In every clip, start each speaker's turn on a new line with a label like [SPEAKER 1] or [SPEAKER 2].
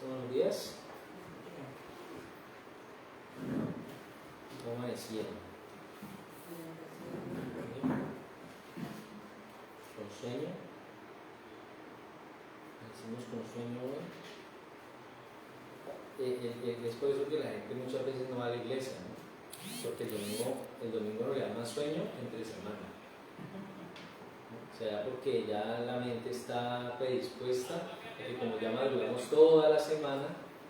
[SPEAKER 1] Buenos días. ¿Cómo amanecieron? ¿Con sueño? ¿Amanecimos con sueño hoy? Es por eso que la gente muchas veces no va a la iglesia, ¿no? Porque el domingo no le da más sueño entre semana. O sea, porque ya la mente está predispuesta, porque como ya madrugamos toda la semana,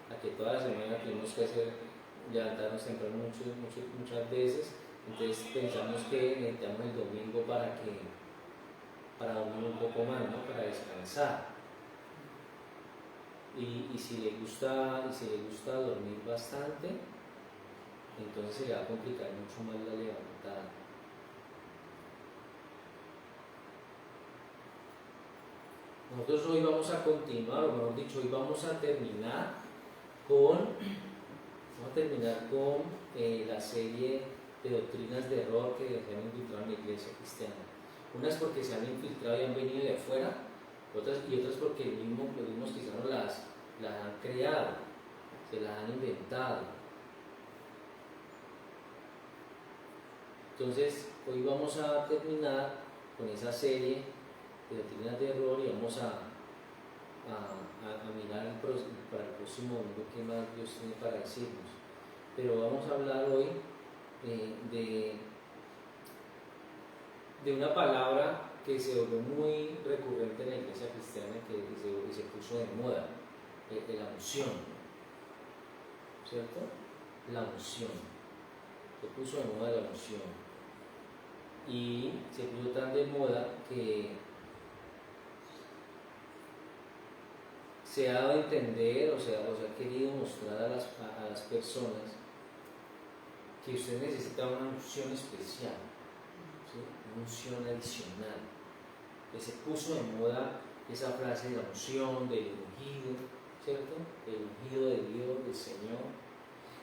[SPEAKER 1] a que toda la semana tenemos que levantarnos temprano muchas veces, entonces pensamos que necesitamos el domingo para dormir un poco más, ¿no? Para descansar. Y si le gusta dormir bastante, entonces se le va a complicar mucho más la levantada. Nosotros hoy vamos a continuar, o mejor dicho, hoy vamos a terminar con la serie de doctrinas de error que se han infiltrado en la iglesia cristiana. Unas porque se han infiltrado y han venido de afuera, otras porque los mismos cristianos las han creado, se las han inventado. Entonces, hoy vamos a terminar con esa serie de doctrinas de error y vamos a mirar para el próximo domingo qué más Dios tiene para decirnos. Pero vamos a hablar hoy de una palabra que se volvió muy recurrente en la iglesia cristiana que se puso de moda, la unción, ¿cierto? La unción, se puso de moda la unción y se puso tan de moda que se ha dado a entender o se ha querido mostrar a las personas que usted necesita una unción especial, ¿sí? Una unción adicional. Que se puso de moda esa frase de la unción, del ungido, ¿cierto? El ungido de Dios, del Señor.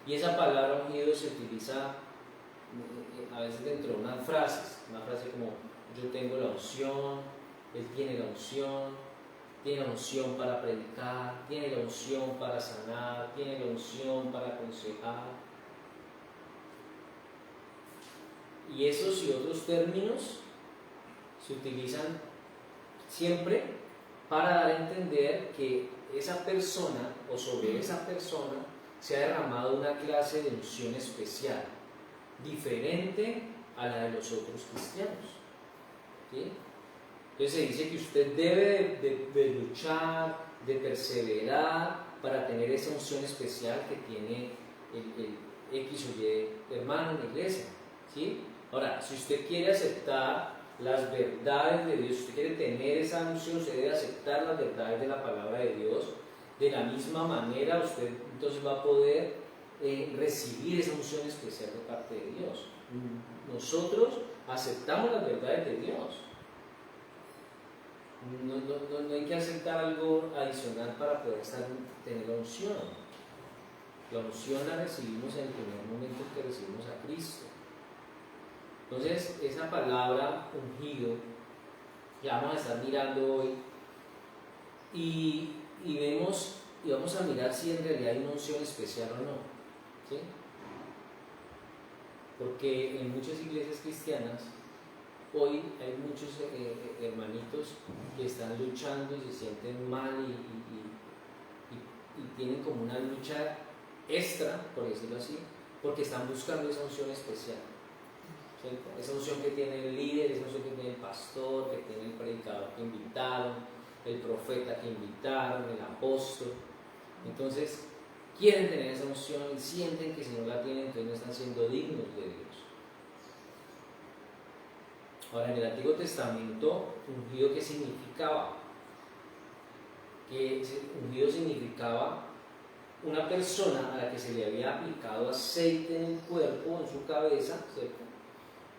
[SPEAKER 1] Y esa palabra ungido se utiliza a veces dentro de unas frases, una frase como yo tengo la unción, él tiene la unción para predicar, tiene la unción para sanar, tiene la unción para aconsejar. Y esos y otros términos se utilizan siempre para dar a entender que esa persona o sobre esa persona se ha derramado una clase de unción especial, diferente a la de los otros cristianos, ¿sí? Entonces se dice que usted debe de luchar, de perseverar para tener esa unción especial que tiene el X o Y hermano en la iglesia, ¿sí? Ahora, si usted quiere aceptar las verdades de Dios, si usted quiere tener esa unción, usted debe aceptar las verdades de la palabra de Dios. De la misma manera, usted entonces va a poder recibir esa unción especial de parte de Dios. Nosotros aceptamos las verdades de Dios. No hay que aceptar algo adicional para poder tener la unción. La unción la recibimos en el primer momento que recibimos a Cristo. Entonces, esa palabra ungido, ya vamos a estar mirando hoy y vamos a mirar si en realidad hay una unción especial o no, ¿sí? Porque en muchas iglesias cristianas hoy hay muchos hermanitos que están luchando y se sienten mal y tienen como una lucha extra, por decirlo así, porque están buscando esa unción especial, ¿cierto? Esa unción que tiene el líder, esa unción que tiene el pastor, que tiene el predicador que invitaron, el profeta que invitaron, el apóstol. Entonces quieren tener esa unción y sienten que si no la tienen entonces no están siendo dignos de Dios. Ahora, en el Antiguo Testamento, ungido, ¿qué significaba? Ungido significaba una persona a la que se le había aplicado aceite en el cuerpo, en su cabeza, ¿cierto?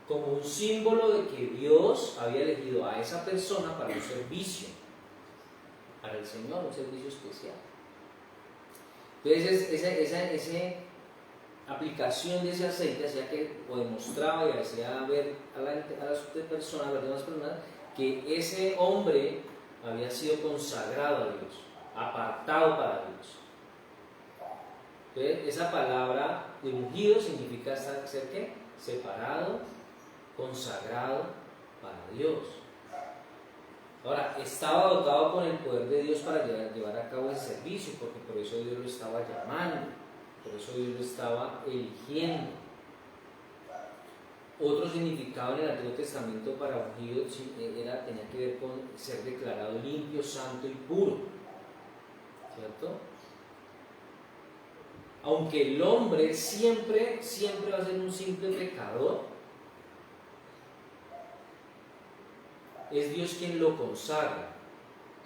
[SPEAKER 1] Como un símbolo de que Dios había elegido a esa persona para un servicio, para el Señor, un servicio especial. Entonces, esa aplicación de ese aceite hacía que, o demostraba y hacía ver a las personas, a las demás personas, que ese hombre había sido consagrado a Dios, apartado para Dios. Entonces, esa palabra de ungido significa ser ¿qué? Separado, consagrado para Dios. Ahora, estaba dotado con el poder de Dios para llevar a cabo ese servicio, porque por eso Dios lo estaba llamando, por eso Dios lo estaba eligiendo. Otro significado en el Antiguo Testamento para ungido tenía que ver con ser declarado limpio, santo y puro, ¿cierto? Aunque el hombre siempre va a ser un simple pecador, es Dios quien lo consagra,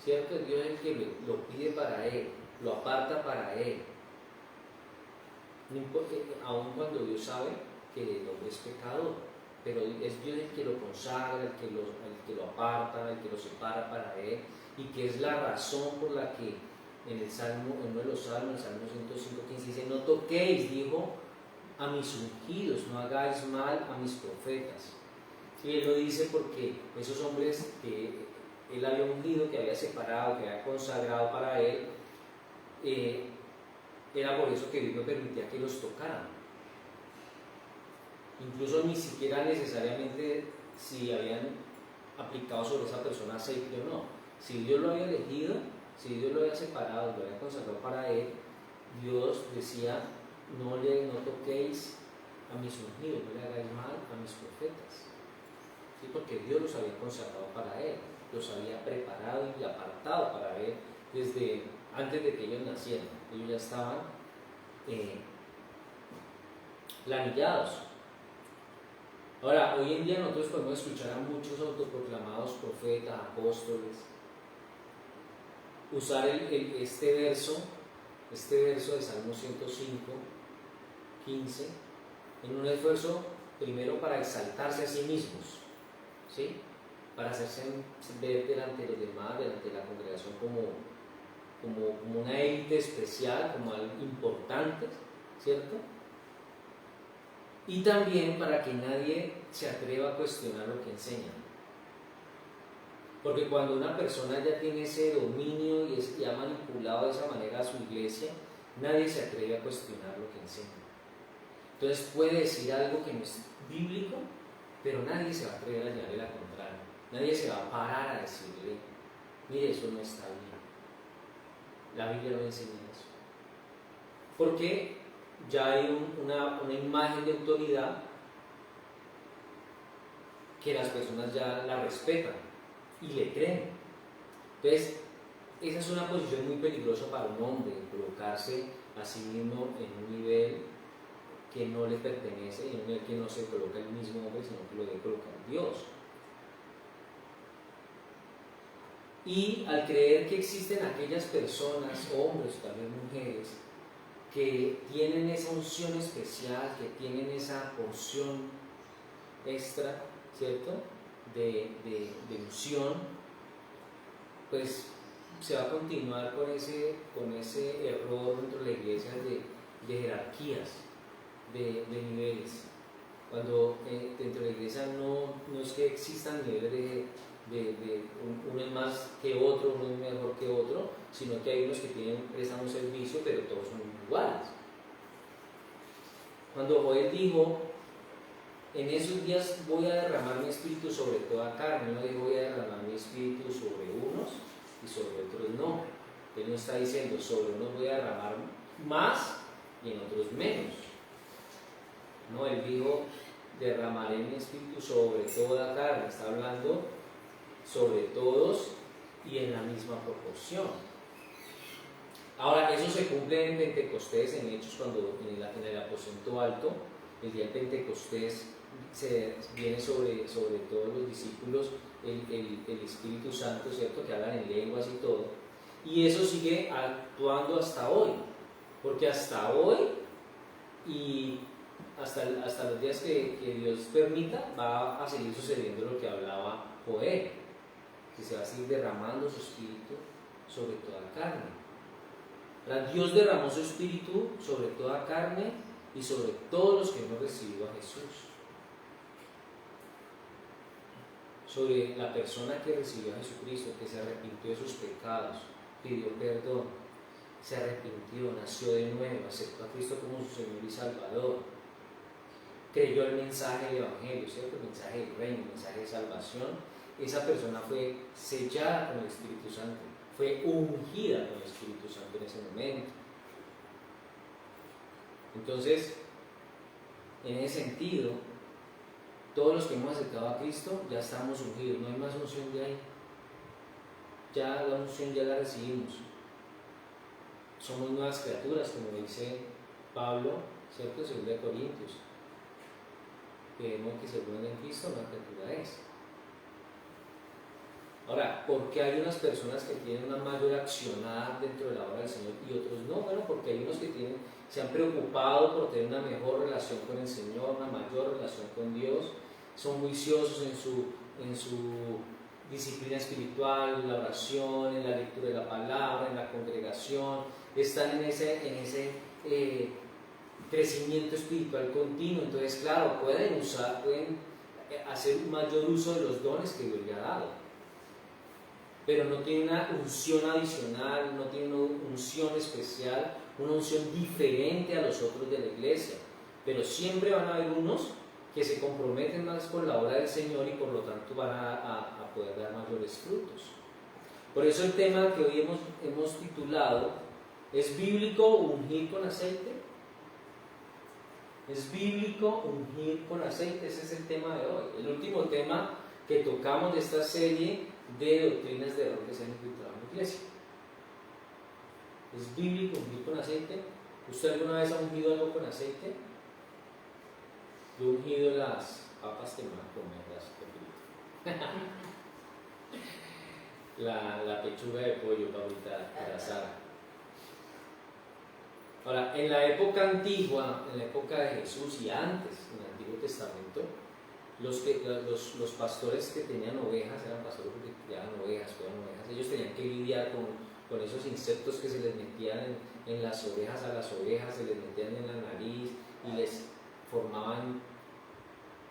[SPEAKER 1] ¿cierto? Es Dios el que lo pide para Él, lo aparta para Él. No importa, aun cuando Dios sabe que el hombre es pecador, pero es Dios el que lo consagra, el que lo aparta, el que lo separa para Él, y que es la razón por la que en uno de los salmos, el Salmo 105:15 dice: no toquéis, dijo, a mis ungidos, no hagáis mal a mis profetas. Y Él lo dice porque esos hombres que Él había ungido, que había separado, que había consagrado para Él, era por eso que Dios no permitía que los tocaran. Incluso ni siquiera necesariamente si habían aplicado sobre esa persona aceite o no. Si Dios lo había elegido, si Dios lo había separado, lo había consagrado para Él, Dios decía: no toquéis a mis ungidos, no le hagáis mal a mis profetas. ¿Sí? Porque Dios los había consagrado para Él, los había preparado y apartado para Él desde antes de que ellos nacieran. Ellos ya estaban planillados. Ahora, hoy en día nosotros podemos escuchar a muchos autoproclamados profetas, apóstoles, usar este verso de Salmo 105:15 en un esfuerzo primero para exaltarse a sí mismos, ¿sí? Para hacerse ver delante de los demás, delante de la congregación como una élite especial, como algo importante, ¿cierto? Y también para que nadie se atreva a cuestionar lo que enseñan. Porque cuando una persona ya tiene ese dominio y ha manipulado de esa manera a su iglesia, nadie se atreve a cuestionar lo que enseña. Entonces puede decir algo que no es bíblico, pero nadie se va a atrever a llevarle la contraria. Nadie se va a parar a decirle: mire, eso no está bien. La Biblia no enseña eso. Porque ya hay una imagen de autoridad que las personas ya la respetan y le creen. Entonces, esa es una posición muy peligrosa para un hombre, colocarse a sí mismo en un nivel que no le pertenece, y en un nivel que no se coloca el mismo hombre, sino que lo debe colocar Dios. Y al creer que existen aquellas personas, hombres o también mujeres, que tienen esa unción especial, que tienen esa porción extra, ¿cierto?, de unción, pues se va a continuar con ese error dentro de la iglesia de jerarquías, de niveles. Cuando dentro de la iglesia no es que existan niveles de uno es más que otro, uno es mejor que otro, sino que hay unos que prestan un servicio, pero todos son iguales. Cuando Joel dijo: en esos días voy a derramar mi espíritu sobre toda carne, no dijo: voy a derramar mi espíritu sobre unos y sobre otros no. Él no está diciendo: sobre unos voy a derramar más y en otros menos. No, él dijo: derramaré mi espíritu sobre toda carne. Está hablando sobre todos y en la misma proporción. Ahora, eso se cumple en Pentecostés, en Hechos, cuando en el aposento alto, el día de Pentecostés, se viene sobre todos los discípulos el Espíritu Santo, ¿cierto?, que hablan en lenguas y todo. Y eso sigue actuando hasta hoy, porque hasta hoy y hasta los días que Dios permita, va a seguir sucediendo lo que hablaba Joel, que se va a seguir derramando su espíritu sobre toda carne. Dios derramó su espíritu sobre toda carne y sobre todos los que hemos recibido a Jesús. Sobre la persona que recibió a Jesucristo, que se arrepintió de sus pecados, pidió perdón, se arrepintió, nació de nuevo, aceptó a Cristo como su Señor y Salvador, creyó el mensaje del Evangelio, ¿cierto? El mensaje del reino, el mensaje de salvación, esa persona fue sellada con el Espíritu Santo, fue ungida con el Espíritu Santo en ese momento. Entonces, en ese sentido, todos los que hemos aceptado a Cristo ya estamos ungidos, no hay más unción de ahí. Ya la unción ya la recibimos. Somos nuevas criaturas, como dice Pablo, ¿cierto? En 2 Corintios. Creemos que según en Cristo una criatura es. Ahora, ¿por qué hay unas personas que tienen una mayor accionar dentro de la obra del Señor y otros no? Bueno, porque hay unos que se han preocupado por tener una mejor relación con el Señor, una mayor relación con Dios, son juiciosos en su disciplina espiritual, en la oración, en la lectura de la palabra, en la congregación, están en ese crecimiento espiritual continuo. Entonces, claro, pueden hacer un mayor uso de los dones que Dios le ha dado, pero no tiene una unción adicional, no tiene una unción especial, una unción diferente a los otros de la iglesia. Pero siempre van a haber unos que se comprometen más con la obra del Señor y por lo tanto van a poder dar mayores frutos. Por eso el tema que hoy hemos titulado: ¿es bíblico ungir con aceite? ¿Es bíblico ungir con aceite? Ese es el tema de hoy, el último tema que tocamos de esta serie de doctrinas de error que se han infiltrado en la iglesia. ¿Es bíblico ungir con aceite? ¿Usted alguna vez ha ungido algo con aceite? Yo he ungido las papas que me van a comer, la pechuga de pollo, papita, para Sara. Ahora, en la época antigua, en la época de Jesús y antes, en el Antiguo Testamento, los pastores que tenían ovejas, eran pastores que criaban ovejas, ellos tenían que lidiar con esos insectos que se les metían en las orejas a las ovejas, se les metían en la nariz y les formaban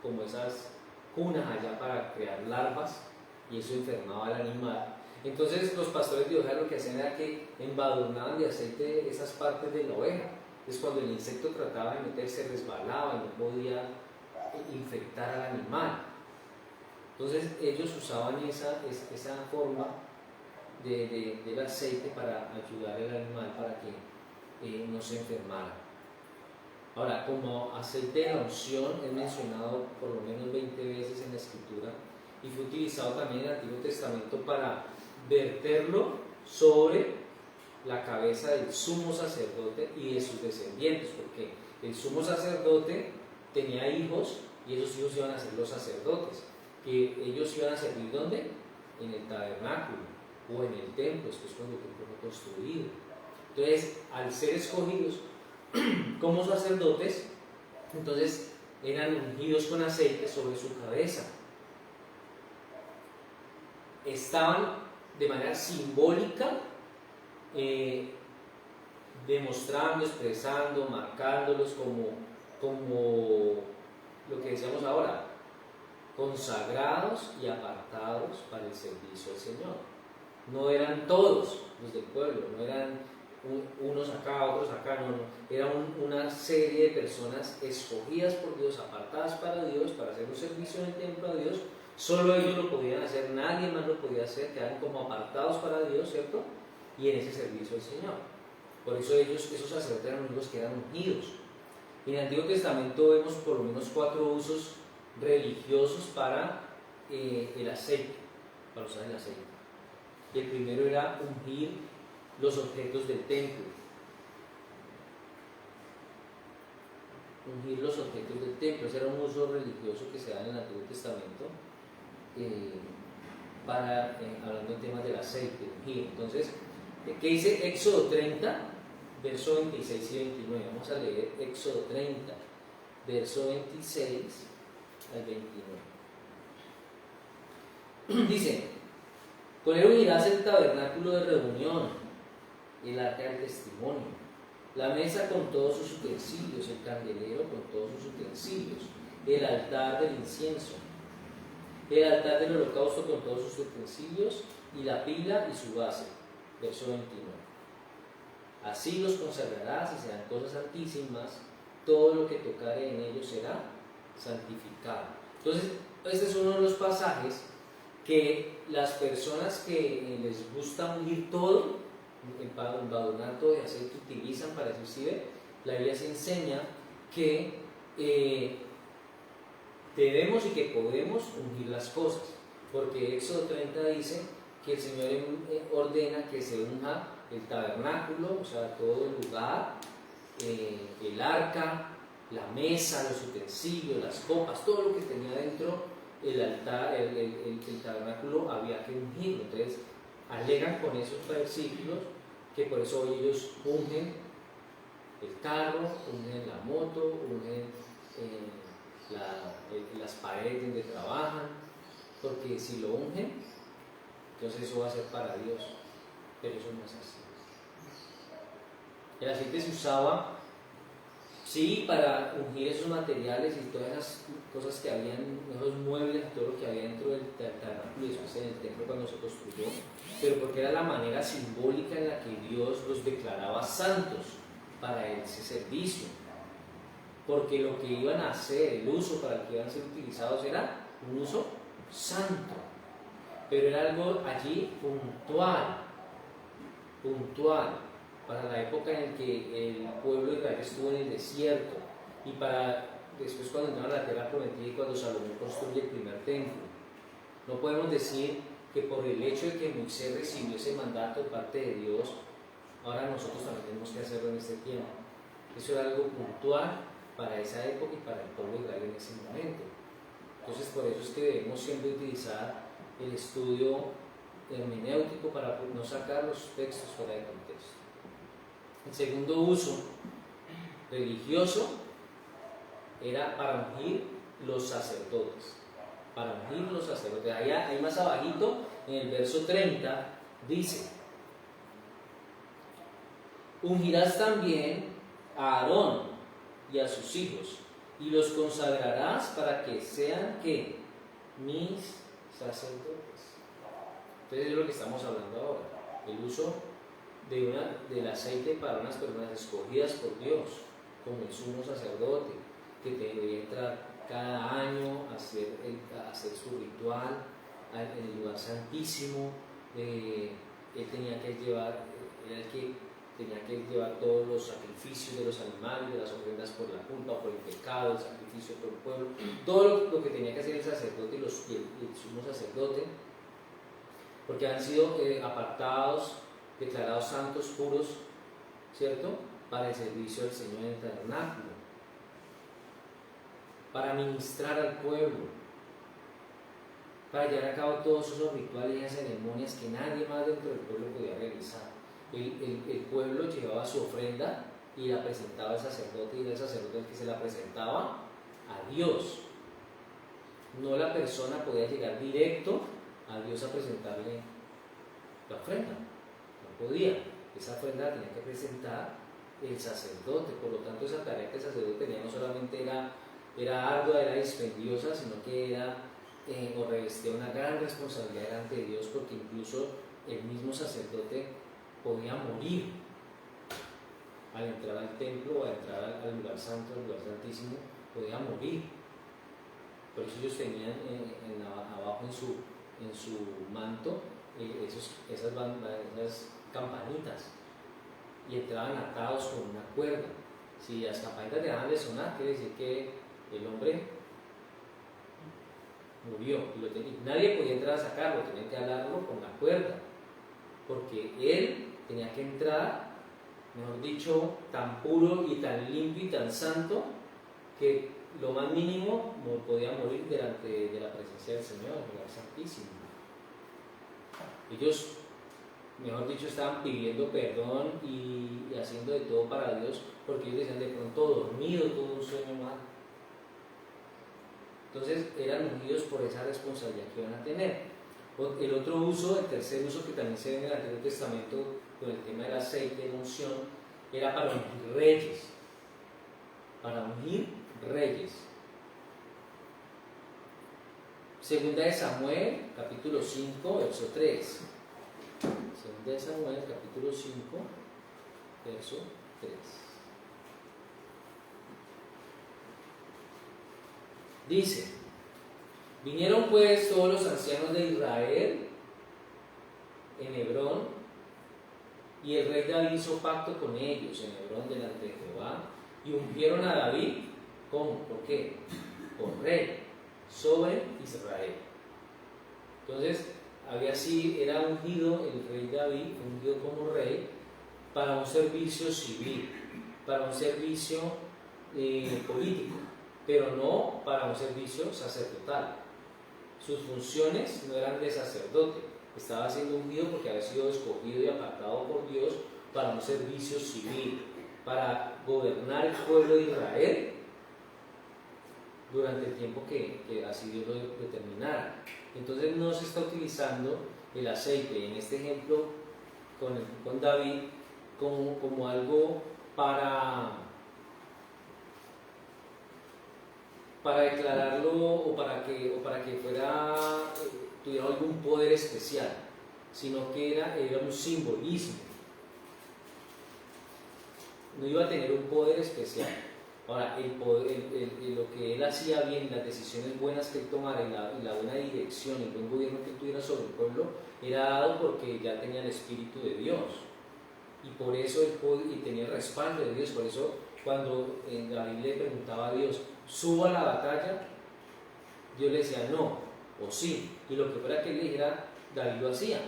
[SPEAKER 1] como esas cunas allá para crear larvas, y eso enfermaba al animal. Entonces los pastores de ovejas lo que hacían era que embadurnaban de aceite esas partes de la oveja. Entonces cuando el insecto trataba de meterse, resbalaba y no podía infectar al animal. Entonces ellos usaban esa forma del aceite para ayudar al animal para que no se enfermara. Ahora, como aceite de la unción es mencionado por lo menos 20 veces en la Escritura y fue utilizado también en el Antiguo Testamento para verterlo sobre la cabeza del sumo sacerdote y de sus descendientes, porque el sumo sacerdote tenía hijos y esos hijos iban a ser los sacerdotes, que ellos iban a servir ¿dónde? En el tabernáculo o en el templo, después cuando el templo fue construido. Entonces, al ser escogidos como sacerdotes, entonces eran ungidos con aceite sobre su cabeza. Estaban de manera simbólica demostrando, expresando, marcándolos como lo que decíamos ahora, consagrados y apartados para el servicio al Señor. No eran todos los del pueblo, no eran unos acá, otros acá, no. Era una serie de personas escogidas por Dios, apartadas para Dios, para hacer un servicio en el templo a Dios. Solo ellos lo podían hacer, nadie más lo podía hacer, quedaban como apartados para Dios, ¿cierto? Y en ese servicio al Señor. Por eso esos sacerdotes eran los que eran ungidos. En el Antiguo Testamento vemos por lo menos 4 usos religiosos para el aceite, para usar el aceite. Y el primero era ungir los objetos del templo. Ungir los objetos del templo, ese era un uso religioso que se da en el Antiguo Testamento hablando en temas del aceite, ungir. Entonces, ¿qué dice Éxodo 30, verso 26 y 29? Vamos a leer Éxodo 30, verso 26 al 29. Dice: con él unirás el tabernáculo de reunión, el arca del testimonio, la mesa con todos sus utensilios, el candelero con todos sus utensilios, el altar del incienso, el altar del holocausto con todos sus utensilios, y la pila y su base. Verso 29. Así los consagrarás y serán cosas santísimas, todo lo que tocare en ellos será santificado. Entonces, este es uno de los pasajes que las personas que les gusta unir todo, embadonar todo y hacer que utilizan para eso, ¿sí ve? La Biblia se enseña que debemos y que podemos ungir las cosas, porque Éxodo 30 dice que el Señor ordena que se unja el tabernáculo, o sea, todo el lugar, el arca, la mesa, los utensilios, las copas, todo lo que tenía dentro el altar, el tabernáculo había que ungirlo. Entonces alegan con esos versículos que por eso hoy ellos ungen el carro, ungen la moto, ungen las paredes donde trabajan, porque si lo ungen, entonces eso va a ser para Dios, pero eso no es así. El aceite se usaba, sí, para ungir esos materiales y todas esas cosas que habían, esos muebles, todo lo que había dentro del tabernáculo, y eso es en el templo cuando se construyó, pero porque era la manera simbólica en la que Dios los declaraba santos para ese servicio, porque lo que iban a hacer, el uso para el que iban a ser utilizados era un uso santo, pero era algo allí puntual, para la época en que el pueblo de Israel estuvo en el desierto y para después cuando entraron a la tierra prometida y cuando Salomón construye el primer templo. No podemos decir que por el hecho de que Moisés recibió ese mandato de parte de Dios, ahora nosotros también tenemos que hacerlo en este tiempo. Eso era algo puntual para esa época y para el pueblo de Israel en ese momento. Entonces por eso es que debemos siempre utilizar el estudio hermenéutico para no sacar los textos fuera de contexto. El segundo uso religioso era para ungir los sacerdotes. Para ungir los sacerdotes. Ahí más abajito, en el verso 30, dice: ungirás también a Aarón y a sus hijos, y los consagrarás para que sean, ¿qué? Mis sacerdotes. Entonces es lo que estamos hablando ahora, el uso del aceite para unas personas escogidas por Dios, como el sumo sacerdote, que debería entrar cada año a hacer su ritual en el lugar santísimo. Él tenía que llevar, era el que tenía que llevar todos los sacrificios de los animales, de las ofrendas por la culpa, por el pecado, el sacrificio por el pueblo, todo lo que tenía que hacer el sacerdote y el sumo sacerdote, porque han sido apartados, declarados santos, puros, ¿cierto?, para el servicio del Señor en el tabernáculo, para ministrar al pueblo, para llevar a cabo todos esos rituales y esas ceremonias que nadie más dentro del pueblo podía realizar. El pueblo llevaba su ofrenda y la presentaba al sacerdote, y era el sacerdote el que se la presentaba a Dios. No la persona podía llegar directo a Dios a presentarle la ofrenda, no podía. Esa ofrenda la tenía que presentar el sacerdote. Por lo tanto, esa tarea que el sacerdote tenía no solamente era ardua, era dispendiosa, sino que era o revestía una gran responsabilidad delante de Dios, porque incluso el mismo sacerdote podía morir al entrar al templo o al entrar al lugar santo, al lugar santísimo, podía morir. Por eso ellos tenían abajo en su manto esas campanitas, y entraban atados con una cuerda. Si las campanitas dejaban de sonar, quiere decir que el hombre murió, y nadie podía entrar a sacarlo, tenían que alarlo con la cuerda, porque él tenía que entrar, mejor dicho, tan puro y tan limpio y tan santo que lo más mínimo podía morir delante de la presencia del Señor, el lugar santísimo. Ellos, mejor dicho, estaban pidiendo perdón y haciendo de todo para Dios, porque ellos decían: de pronto dormido, tuvo un sueño mal. Entonces eran ungidos por esa responsabilidad que iban a tener. El otro uso, el tercer uso que también se ve en el Antiguo Testamento con el tema del aceite de unción, era para ungir reyes. Para ungir reyes. Segunda de Samuel, capítulo 5, verso 3. Segunda de Samuel, capítulo 5, verso 3. Dice: vinieron pues todos los ancianos de Israel en Hebrón, y el rey David hizo pacto con ellos en Hebrón delante de Jehová, y ungieron a David, ¿cómo? ¿Por qué? Por rey sobre Israel. Entonces, era ungido el rey David, ungido como rey, para un servicio civil, para un servicio político, pero no para un servicio sacerdotal. Sus funciones no eran de sacerdote, estaba siendo ungido porque había sido escogido y apartado por Dios para un servicio civil, para gobernar el pueblo de Israel durante el tiempo que así Dios lo determinara. Entonces no se está utilizando el aceite, en este ejemplo con David, como algo para declararlo o para que tuviera algún poder especial, sino que era un simbolismo. No iba a tener un poder especial. Ahora, lo que él hacía bien, las decisiones buenas que él tomara y la buena dirección, el buen gobierno que él tuviera sobre el pueblo, era dado porque ya tenía el Espíritu de Dios. Y por eso y tenía el respaldo de Dios. Por eso, cuando David le preguntaba a Dios, ¿subo a la batalla?, Dios le decía no o sí. Y lo que fuera que él le dijera, David lo hacía.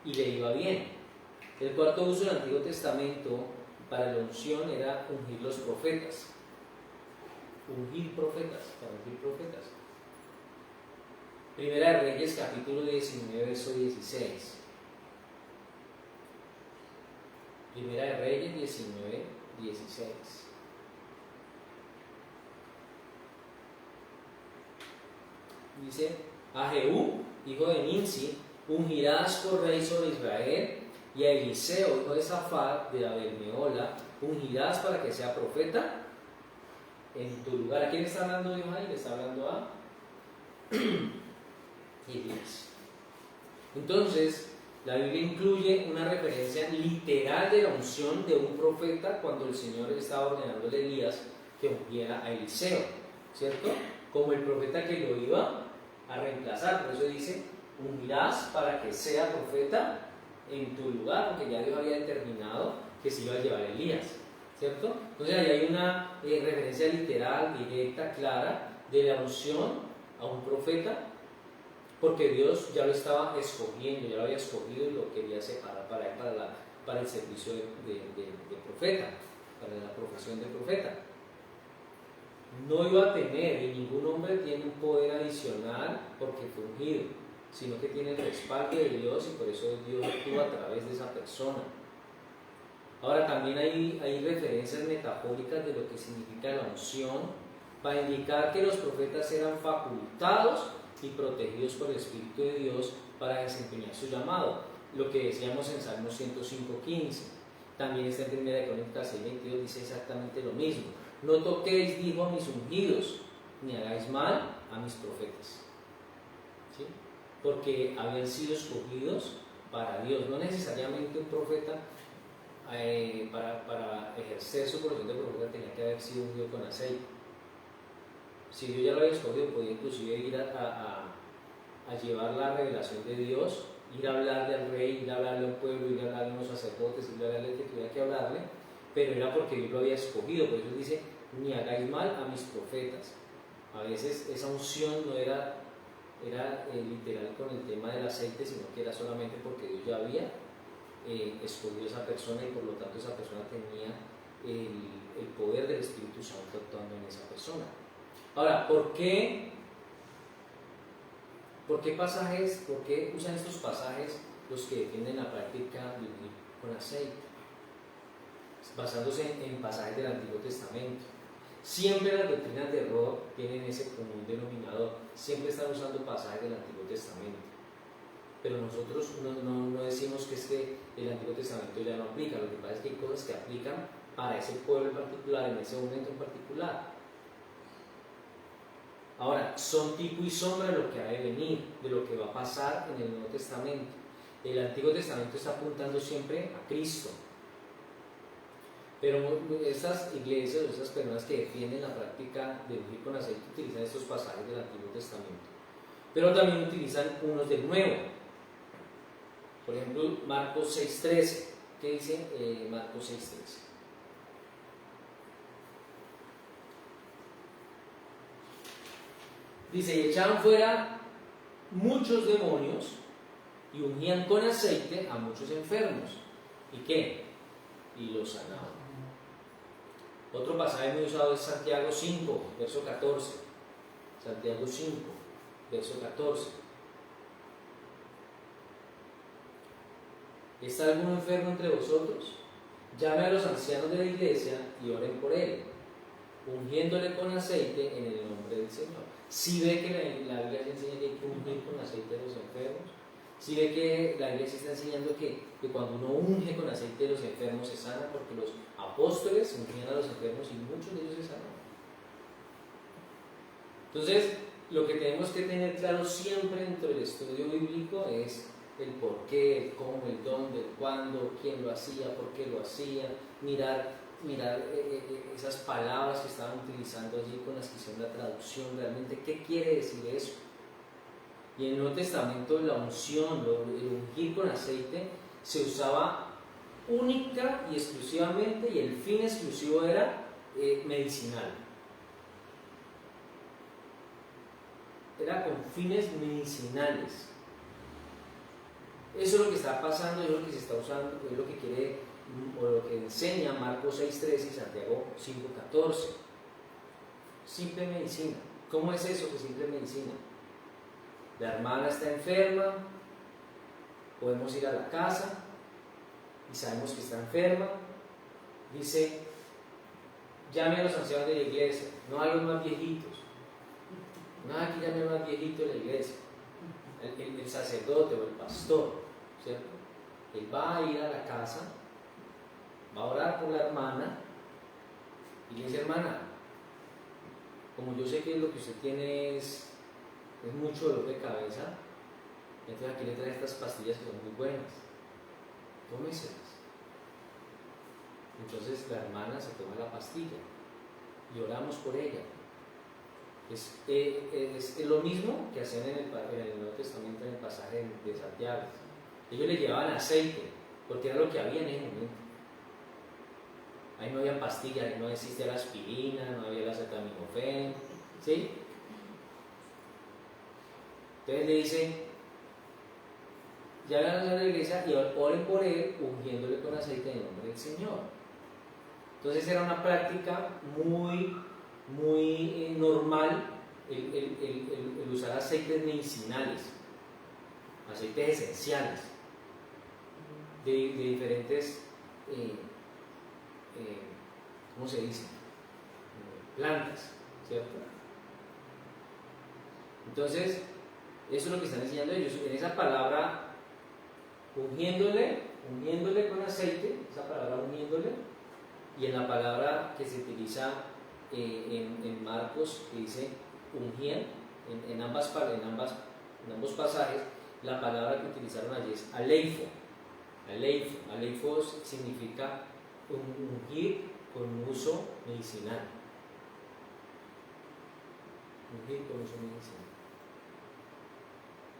[SPEAKER 1] Y le iba bien. El cuarto uso del Antiguo Testamento para la unción era ungir los profetas. Ungir profetas, para ungir profetas. Primera de Reyes, capítulo 19, verso 16. Primera de Reyes 19, 16. Dice: a Jehú, hijo de Nimsi, ungirás por rey sobre Israel, y a Eliseo, hijo de Safat, de Abel-Mehola, ungirás para que sea profeta en tu lugar. ¿A quién está hablando Dios ahí? Le está hablando a Elías. Entonces, la Biblia incluye una referencia literal de la unción de un profeta cuando el Señor estaba ordenándole a Elías que ungiera a Eliseo, ¿cierto? Como el profeta que lo iba a reemplazar. Por eso dice: ungirás para que sea profeta en tu lugar, porque ya Dios había determinado que se iba a llevar a Elías, ¿cierto? Entonces ahí hay una referencia literal, directa, clara de la unción a un profeta, porque Dios ya lo estaba escogiendo, ya lo había escogido y lo quería separar para el servicio de profeta, para la profesión de profeta. No iba a tener, y ningún hombre tiene un poder adicional porque fue ungido, sino que tiene el respaldo de Dios, y por eso Dios actúa a través de esa persona. Ahora, también hay referencias metafóricas de lo que significa la unción para indicar que los profetas eran facultados y protegidos por el Espíritu de Dios para desempeñar su llamado, lo que decíamos en Salmo 105:15. También está en 1 Crónicas 6:22, dice exactamente lo mismo: no toquéis, dijo, a mis ungidos, ni hagáis mal a mis profetas. ¿Sí? Porque habían sido escogidos para Dios. No necesariamente un profeta para ejercer su profesión de profeta tenía que haber sido ungido con aceite. Si Dios ya lo había escogido, podía inclusive ir a llevar la revelación de Dios, ir a hablarle al rey, ir a hablarle al pueblo, ir a hablarle a los sacerdotes, ir a hablarle al que tuviera que hablarle, pero era porque Dios lo había escogido. Por eso dice: ni hagáis mal a mis profetas. A veces esa unción no era literal con el tema del aceite, sino que era solamente porque Dios ya había escogido a esa persona, y por lo tanto esa persona tenía el poder del Espíritu Santo actuando en esa persona. Ahora, ¿por qué pasajes, por qué usan estos pasajes los que defienden la práctica de ungir con aceite? Basándose en pasajes del Antiguo Testamento. Siempre las doctrinas de error tienen ese común denominador, siempre están usando pasajes del Antiguo Testamento. Pero nosotros no decimos que es que el Antiguo Testamento ya no aplica. Lo que pasa es que hay cosas que aplican para ese pueblo en particular, en ese momento en particular. Ahora, son tipo y sombra de lo que ha de venir, de lo que va a pasar en el Nuevo Testamento. El Antiguo Testamento está apuntando siempre a Cristo. Pero estas iglesias o estas personas que defienden la práctica de ungir con aceite utilizan estos pasajes del Antiguo Testamento, pero también utilizan unos del Nuevo. Por ejemplo, Marcos 6:13. ¿Qué dice Marcos 6:13? Dice: y echaban fuera muchos demonios y ungían con aceite a muchos enfermos. ¿Y qué? Y los sanaban. Otro pasaje muy usado es Santiago 5, verso 14. Santiago 5, verso 14. ¿Está alguno enfermo entre vosotros? Llame a los ancianos de la iglesia y oren por él, ungiéndole con aceite en el nombre del Señor. Si ve que la Biblia enseña que hay que ungir con aceite a los enfermos, si ve que la Iglesia está enseñando que cuando uno unge con aceite a los enfermos se sana, porque los apóstoles ungían a los enfermos y muchos de ellos se sanan. Entonces, lo que tenemos que tener claro siempre dentro del estudio bíblico es el por qué, el cómo, el dónde, el cuándo, quién lo hacía, por qué lo hacía, mirar esas palabras que estaban utilizando allí con las que hicieron la traducción, realmente qué quiere decir eso. Y en el Nuevo Testamento la unción, el ungir con aceite, se usaba única y exclusivamente, y el fin exclusivo era medicinal. Era con fines medicinales. Eso es lo que está pasando, es lo que se está usando, es lo que quiere, o lo que enseña Marcos 6:13 y Santiago 5:14. Simple medicina. ¿Cómo es eso que simple medicina? La hermana está enferma, podemos ir a la casa y sabemos que está enferma. Dice: llame a los ancianos de la iglesia, no a los más viejitos. Nada que llame al más viejito de la iglesia, el sacerdote o el pastor, ¿cierto? Él va a ir a la casa, va a orar por la hermana y le dice: hermana, como yo sé que lo que usted tiene es mucho dolor de cabeza, entonces aquí le trae estas pastillas que son muy buenas, tómeselas. Entonces la hermana se toma la pastilla y oramos por ella. Es lo mismo que hacían en el Nuevo Testamento, en el pasaje de Santiago. Ellos le llevaban aceite porque era lo que había en ese momento. Ahí no había pastillas, no existía la aspirina, no había el acetaminofén, ¿sí? Entonces le dice: ya van a la iglesia y oren por él, ungiéndole con aceite en el nombre del Señor. Entonces era una práctica muy normal el usar aceites medicinales, aceites esenciales de diferentes ¿cómo se dice? Plantas, ¿cierto? Entonces eso es lo que están enseñando ellos en esa palabra ungiéndole con aceite, esa palabra ungiéndole, y en la palabra que se utiliza en Marcos, que dice ungían, en ambos pasajes, la palabra que utilizaron allí es aleifo. Aleifo significa ungir con uso medicinal. Ungir con uso medicinal.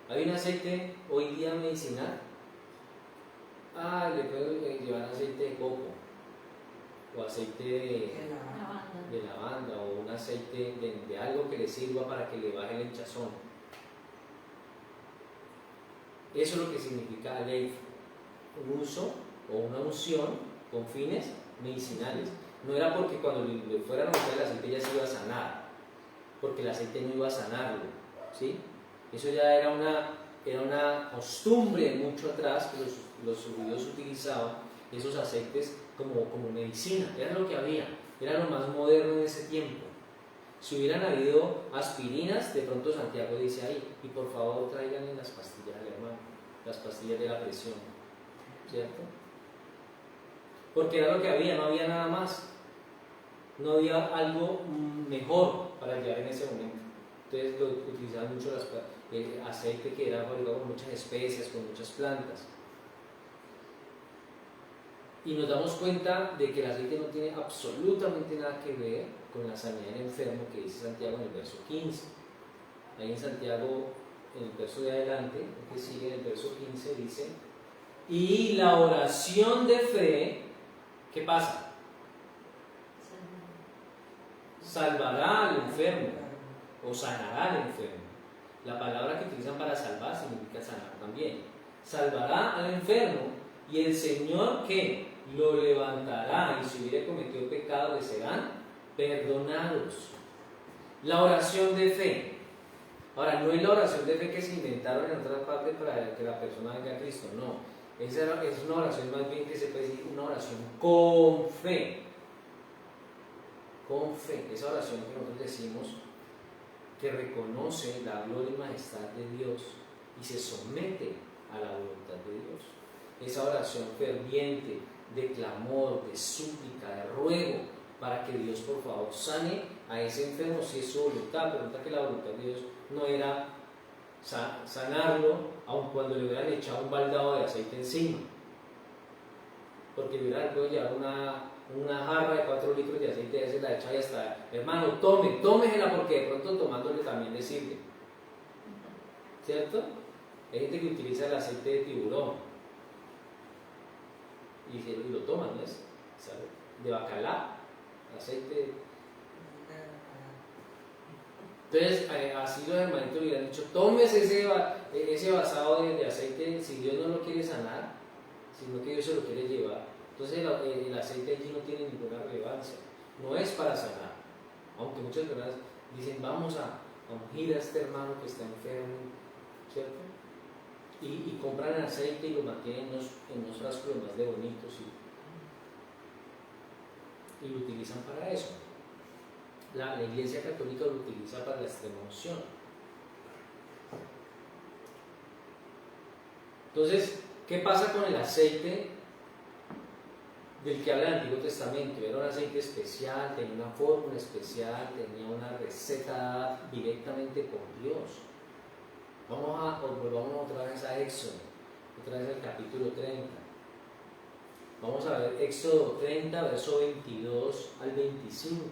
[SPEAKER 1] ¿Hay un aceite hoy día medicinal? Le puedo llevar aceite de coco, o aceite de lavanda, o un aceite de algo que le sirva para que le baje el hinchazón. Eso es lo que significa aleifo, un uso o una unción con fines medicinales. No era porque cuando le fueran a usar el aceite ya se iba a sanar, porque el aceite no iba a sanarlo, ¿sí? Eso ya era una costumbre mucho atrás que los judíos utilizaban esos aceites como medicina. Era lo que había, era lo más moderno en ese tiempo. Si hubieran habido aspirinas, de pronto Santiago dice ahí: y por favor traigan las pastillas al hermano, las pastillas de la presión, ¿cierto? Porque era lo que había, no había nada más, no había algo mejor para llevar en ese momento. Entonces lo utilizaban mucho el aceite que era fabricado con muchas especias, con muchas plantas. Y nos damos cuenta de que el aceite no tiene absolutamente nada que ver con la sanidad del enfermo que dice Santiago en el verso 15. Ahí en Santiago, en el verso de adelante, el que sigue en el verso 15, dice: y la oración de fe, ¿qué pasa? Salvará al enfermo o sanará al enfermo. La palabra que utilizan para salvar significa sanar también. Salvará al enfermo y el Señor, ¿qué? Lo levantará, y si hubiera cometido pecado le serán perdonados. La oración de fe. Ahora, no es la oración de fe que se inventaron en otras partes para que la persona venga a Cristo, no. Es una oración más bien que se puede decir una oración con fe. Con fe. Esa oración que nosotros decimos que reconoce la gloria y majestad de Dios y se somete a la voluntad de Dios. Esa oración ferviente de clamor, de súplica, de ruego para que Dios por favor sane a ese enfermo si es su voluntad. Pero resulta que la voluntad de Dios no era sanarlo, aun cuando le hubieran echado un baldado de aceite encima, porque le hubieran podido llevar una jarra de 4 litros de aceite, de ese la echa y hasta, hermano, tómesela, porque de pronto tomándole también le sirve, ¿cierto? Hay gente que utiliza el aceite de tiburón y lo toman, ¿no es? ¿Sabe? De bacalao, aceite. Entonces, así los hermanitos le hubieran dicho: tómese ese vasado de aceite, si Dios no lo quiere sanar, sino que Dios se lo quiere llevar. Entonces el aceite allí no tiene ninguna relevancia, no es para sanar. Aunque muchas personas dicen: vamos a ungir a este hermano que está enfermo, ¿cierto? Y compran aceite y lo mantienen en unos frascos más de bonitos y lo utilizan para eso. La Iglesia Católica lo utiliza para la extrema unción. Entonces, ¿qué pasa con el aceite del que habla el Antiguo Testamento? Era un aceite especial, tenía una fórmula especial, tenía una receta dada directamente por Dios. Volvamos otra vez a Éxodo, otra vez al capítulo 30. Vamos a ver Éxodo 30, verso 22 al 25.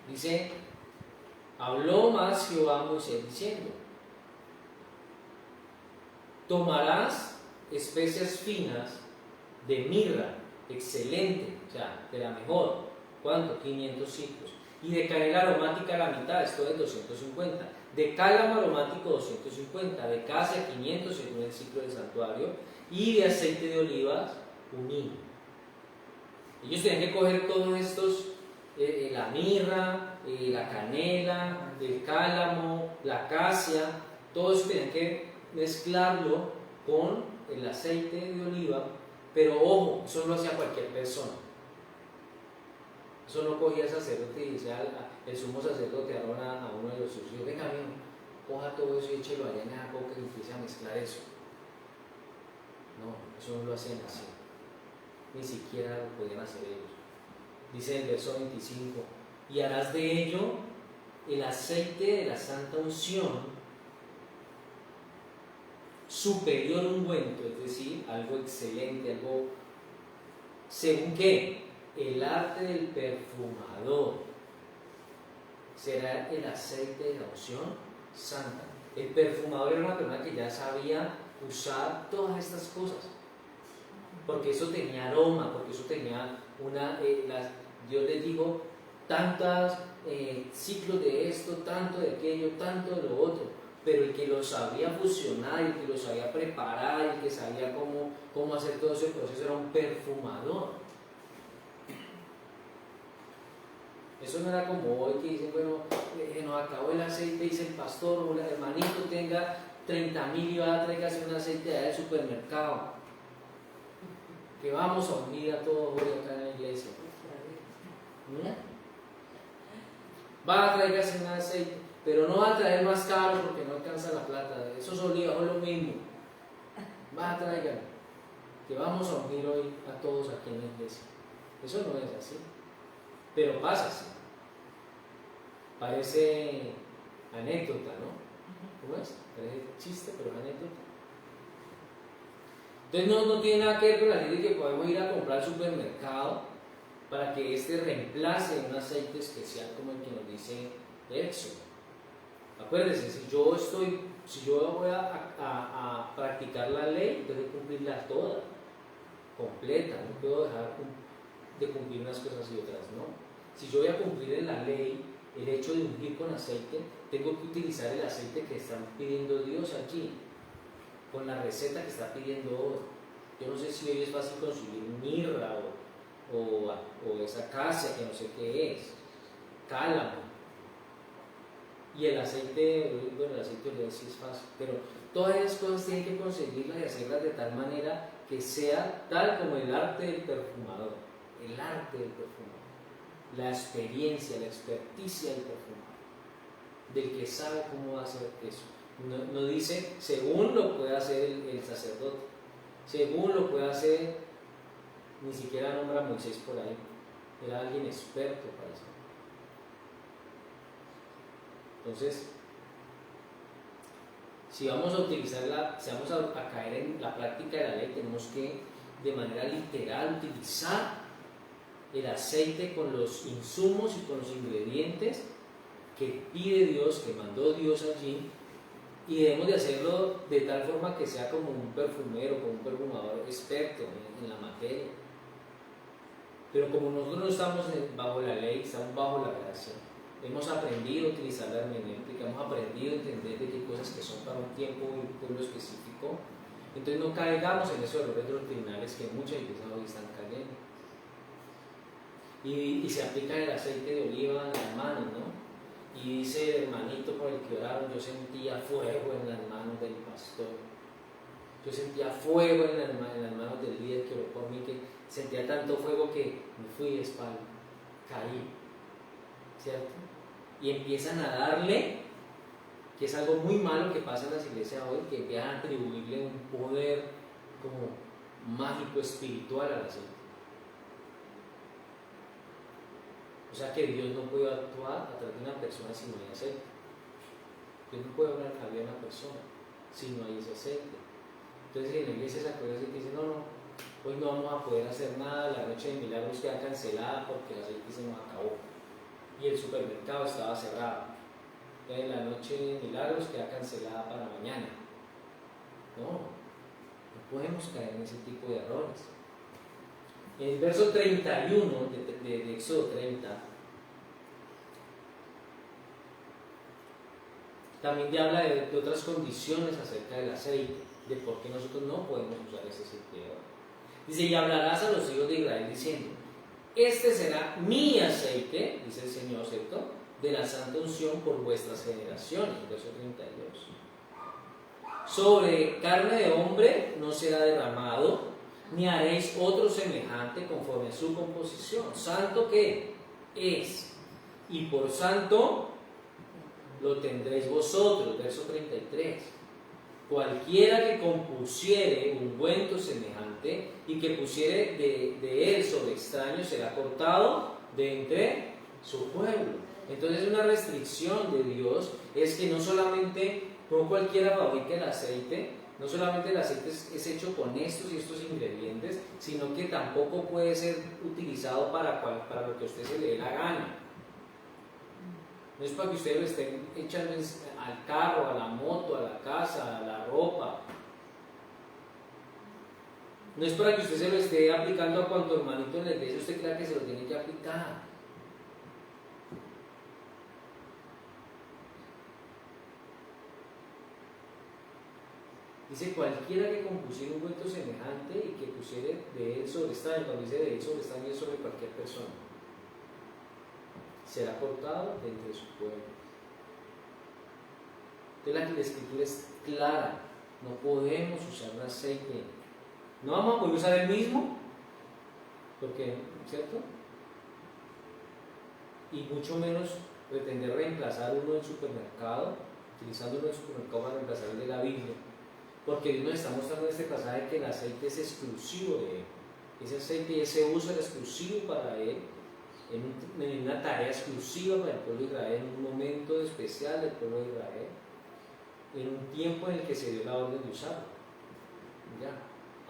[SPEAKER 1] Dice: habló más Jehová a Moisés diciendo: tomarás especias finas de mirra, excelente, o sea, de la mejor. ¿Cuánto? 500 ciclos. Y de canela aromática la mitad, esto es 250. De cálamo aromático 250. De casia 500 según el ciclo del santuario. Y de aceite de olivas un hin. Ellos tenían que coger todos estos, la mirra, la canela, el cálamo, la casia, todo eso tenían que mezclarlo con el aceite de oliva, pero ojo, eso no lo hacía cualquier persona. Eso no cogía el sacerdote y decía el sumo sacerdote a uno de los suyos: venga, amigo, coja todo eso y échelo allá en esa coca y empiece a mezclar eso. No, eso no lo hacían así. Ni siquiera lo podían hacer ellos. Dice el verso 25: y harás de ello el aceite de la santa unción, superior ungüento, es decir, algo excelente, algo, ¿según qué? El arte del perfumador. Será el aceite de la unción santa. El perfumador era una persona que ya sabía usar todas estas cosas, porque eso tenía aroma, porque eso tenía Dios les dijo tantos ciclos de esto, tanto de aquello, tanto de lo otro, pero el que lo sabía fusionar, el que lo sabía preparar, el que sabía cómo hacer todo ese proceso era un perfumador. Eso no era como hoy que dicen: bueno, nos acabó el aceite, dice el pastor, o el hermanito tenga 30.000 y va a traerse un aceite allá del supermercado, que vamos a unir a todos hoy acá en la iglesia. Va a traerse un aceite, pero no va a traer más caro porque no alcanza la plata. Esos olivos es lo mismo. Va a traer, que vamos a unir hoy a todos aquí en la iglesia. Eso no es así, pero pasa así. Parece anécdota, ¿no? ¿Cómo es? Parece chiste, pero es anécdota. Entonces no tiene nada que ver con la ley de que podemos ir a comprar al supermercado para que este reemplace un aceite especial como el que nos dice Éxodo. Acuérdense, si yo voy a practicar la ley, tengo que cumplirla toda, completa, no puedo dejar de cumplir unas cosas y otras no. Si yo voy a cumplir en la ley el hecho de ungir con aceite, tengo que utilizar el aceite que está pidiendo Dios allí, con la receta que está pidiendo hoy. Yo no sé si hoy es fácil conseguir mirra o esa acacia que no sé qué es, cálamo. Y el aceite, bueno, el aceite de oliva sí es fácil, pero todas esas cosas tienen que conseguirlas y hacerlas de tal manera que sea tal como el arte del perfumador, el arte del perfumador, la experiencia, la experticia del perfumador, del que sabe cómo hacer eso. No dice según lo puede hacer el sacerdote, según lo puede hacer, ni siquiera nombra a Moisés por ahí, era alguien experto para eso. Entonces, si vamos a caer en la práctica de la ley, tenemos que de manera literal utilizar el aceite con los insumos y con los ingredientes que pide Dios, que mandó Dios allí, y debemos de hacerlo de tal forma que sea como un perfumero, como un perfumador experto en la materia. Pero como nosotros no estamos bajo la ley, estamos bajo la gracia, hemos aprendido a utilizar la hermenéutica, hemos aprendido a entender de qué cosas que son para un tiempo y un pueblo específico. Entonces no caigamos en esos errores doctrinales que muchas iglesias hoy están cayendo. Y se aplica el aceite de oliva en las manos, ¿no? Y dice el hermanito por el que oraron, yo sentía fuego en las manos del pastor. Yo sentía fuego en las manos del líder que oró por mí, que sentía tanto fuego que me fui de espalda, caí, ¿cierto? Y empiezan a darle, que es algo muy malo que pasa en las iglesias hoy, que empiezan a atribuirle un poder como mágico espiritual al aceite. O sea que Dios no puede actuar a través de una persona si no hay aceite. Dios no puede hablar a través de una persona si no hay ese aceite. Entonces en la iglesia se acuerda y dice, no, hoy no vamos a poder hacer nada, la noche de milagros queda cancelada porque el aceite se nos acabó y el supermercado estaba cerrado. Entonces la noche de milagros queda cancelada para mañana. No podemos caer en ese tipo de errores. En el verso 31 de Éxodo 30 también habla de otras condiciones acerca del aceite, de por qué nosotros no podemos usar ese aceite. Dice, y hablarás a los hijos de Israel diciendo, este será mi aceite, dice el Señor, ¿cierto?, de la santa unción por vuestras generaciones, verso 32. Sobre carne de hombre no será derramado, ni haréis otro semejante conforme a su composición. ¿Santo qué es? Y por santo lo tendréis vosotros, verso 33. Cualquiera que compusiere ungüento semejante y que pusiere de él sobre extraños será cortado de entre su pueblo. Entonces una restricción de Dios es que no solamente, no cualquiera fabrica el aceite, no solamente el aceite es hecho con estos y estos ingredientes, sino que tampoco puede ser utilizado para lo que a usted se le dé la gana. No es para que usted lo esté echando al carro, a la moto, a la casa, a la ropa. No es para que usted se lo esté aplicando a cuanto hermanito en la iglesia usted crea que se lo tiene que aplicar. Dice, cualquiera que compusiera un ungüento semejante y que pusiere de él sobre extraño, cuando dice de él sobre extraño es sobre cualquier persona, será cortado de entre su pueblo. Entonces la escritura es clara, no podemos usar un aceite, no vamos a poder usar el mismo, porque, ¿cierto? Y mucho menos pretender reemplazar uno del supermercado, utilizando uno del supermercado para reemplazar el de la Biblia. Porque Dios nos está mostrando en este pasaje que el aceite es exclusivo de Él. Ese aceite y ese uso era exclusivo para Él, en una tarea exclusiva para el pueblo de Israel, en un momento especial del pueblo de Israel, en un tiempo en el que se dio la orden de usarlo. Ya.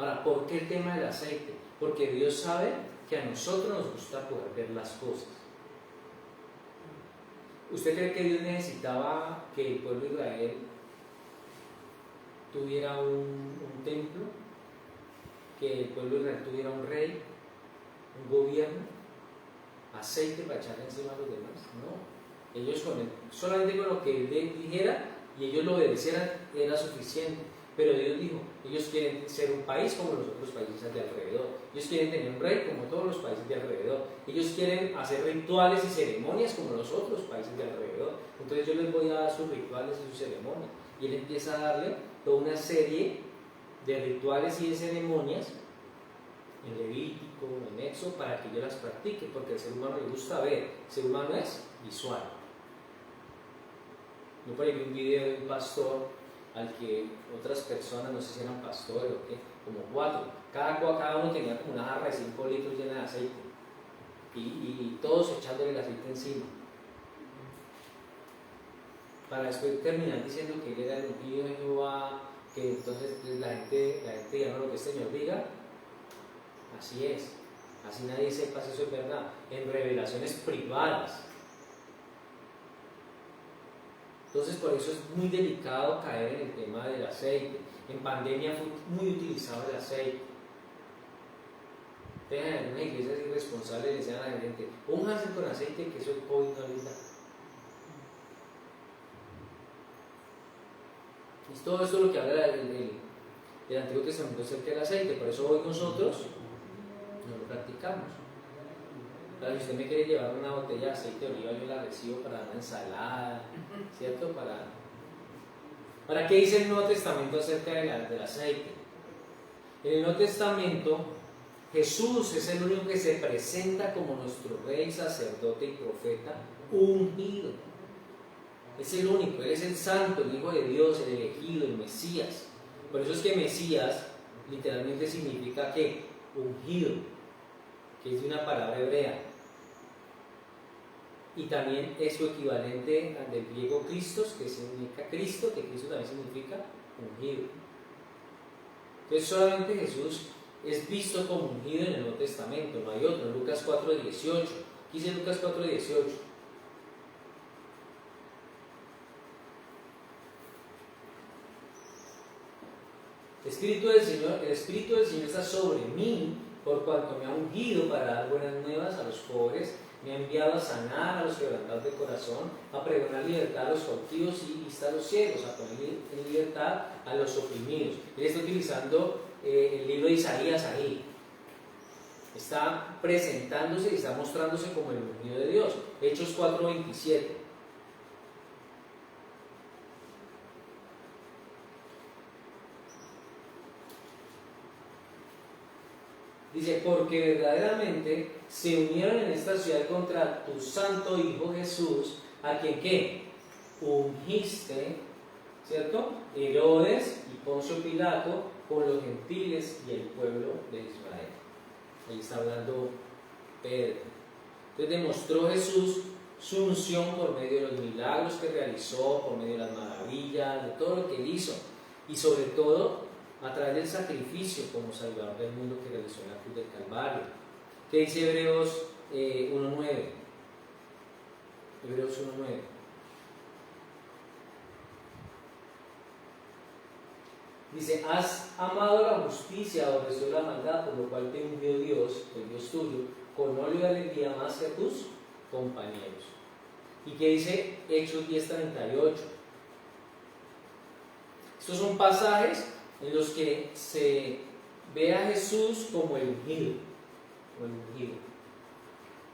[SPEAKER 1] Ahora, ¿por qué el tema del aceite? Porque Dios sabe que a nosotros nos gusta poder ver las cosas. ¿Usted cree que Dios necesitaba que el pueblo de Israel tuviera un templo? ¿Que el pueblo de Israel tuviera un rey, un gobierno, aceite para echarle encima a los demás? No. Ellos solamente con lo que Él dijera y ellos lo obedecieran era suficiente. Pero Dios dijo, ellos quieren ser un país como los otros países de alrededor. Ellos quieren tener un rey como todos los países de alrededor. Ellos quieren hacer rituales y ceremonias como los otros países de alrededor. Entonces yo les voy a dar sus rituales y sus ceremonias. Y Él empieza a darle toda una serie de rituales y de ceremonias en Levítico, en Éxodo, para que ellos las practiquen, porque al ser humano le gusta ver. El ser humano es visual. Yo por ahí vi un video de un pastor al que otras personas, no sé si eran pastores o qué, como 4, cada uno tenía como una jarra de 5 litros llena de aceite y todos echándole el aceite encima para después terminar diciendo que él era el ungido de Jehová, que entonces la gente ya no lo que el Señor diga. Así es, así nadie sepa si eso es verdad, en revelaciones privadas. Entonces por eso es muy delicado caer en el tema del aceite. En pandemia fue muy utilizado el aceite. En algunas iglesias irresponsables le decían a la gente, únjanse con aceite que eso el COVID no les da. Es todo esto lo que habla el Antiguo Testamento acerca del aceite. Por eso hoy nosotros no lo practicamos. Claro, si usted me quiere llevar una botella de aceite de oliva, yo la recibo para una ensalada, ¿cierto? ¿Para qué dice el Nuevo Testamento acerca del aceite? En el Nuevo Testamento, Jesús es el único que se presenta como nuestro rey, sacerdote y profeta ungido. Es el único, Él es el santo, el Hijo de Dios, el elegido, el Mesías. Por eso es que Mesías literalmente significa ¿qué? Ungido, que es de una palabra hebrea. Y también es su equivalente al del griego Christos, que significa Cristo, que Cristo también significa ungido. Entonces solamente Jesús es visto como ungido en el Nuevo Testamento, no hay otro. En Lucas 4:18, aquí dice Lucas 4:18. El Espíritu del Señor está sobre mí, por cuanto me ha ungido para dar buenas nuevas a los pobres, me ha enviado a sanar a los quebrantados de corazón, a pregonar libertad a los cautivos y vista a los ciegos, a poner en libertad a los oprimidos. Él está utilizando el libro de Isaías ahí. Está presentándose y está mostrándose como el ungido de Dios. Hechos 4:27. Dice, porque verdaderamente se unieron en esta ciudad contra tu santo Hijo Jesús, a quien ¿qué? Ungiste, ¿cierto? Herodes y Poncio Pilato con los gentiles y el pueblo de Israel. Ahí está hablando Pedro. Entonces demostró Jesús su unción por medio de los milagros que realizó, por medio de las maravillas, de todo lo que él hizo. Y sobre todo a través del sacrificio como Salvador del mundo que realizó en la cruz del Calvario. ¿Qué dice Hebreos 1:9? Hebreos 1:9. Dice, has amado la justicia, aborreció la maldad, por lo cual te ungió Dios, el Dios tuyo, con óleo de alegría más que a tus compañeros. ¿Y qué dice Hechos 10:38? Estos son pasajes en los que se ve a Jesús como el ungido,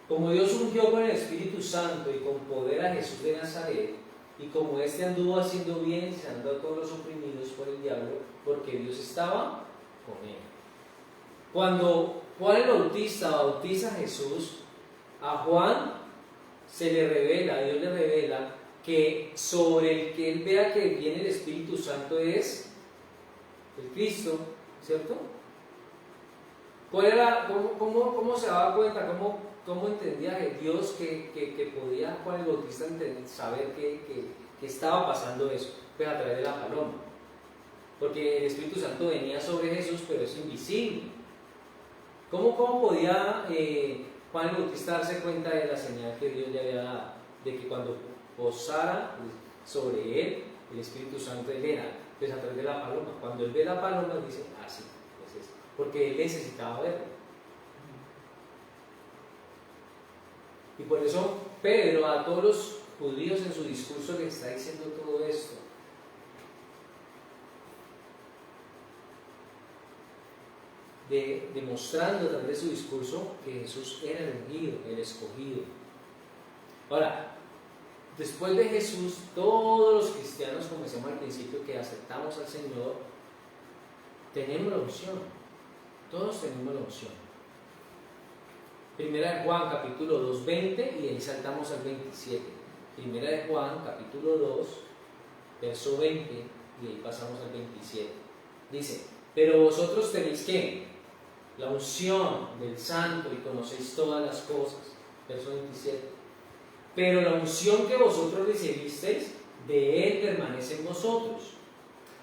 [SPEAKER 1] Como Dios ungió con el Espíritu Santo y con poder a Jesús de Nazaret, y como éste anduvo haciendo bien y sanando a todos los oprimidos por el diablo, porque Dios estaba con él. Cuando Juan el Bautista bautiza a Jesús, a Juan se le revela, Dios le revela que sobre el que él vea que viene el Espíritu Santo es el Cristo, ¿cierto? ¿Cómo se daba cuenta? ¿Cómo entendía Dios que podía Juan el Bautista saber que estaba pasando eso? Pues a través de la paloma. porque el Espíritu Santo venía sobre Jesús, pero es invisible. ¿Cómo podía Juan el Bautista darse cuenta de la señal que Dios le había dado? De que cuando posara sobre él el Espíritu Santo, él era, pues a través de la paloma. Cuando él ve la paloma, dice, sí, es eso, porque él necesitaba verlo. Y por eso Pedro a todos los judíos en su discurso le está diciendo todo esto. Demostrando a través de su discurso que Jesús era el ungido, el escogido. Ahora, después de Jesús, todos los cristianos, como decíamos al principio, que aceptamos al Señor, tenemos la unción. Todos tenemos la unción. Primera de Juan, capítulo 2, 20, y ahí saltamos al 27. Primera de Juan, capítulo 2, verso 20, y ahí pasamos al 27. Dice, pero vosotros tenéis ¿qué? La unción del Santo y conocéis todas las cosas. Verso 27. Pero la unción que vosotros recibisteis, de Él permanece en vosotros.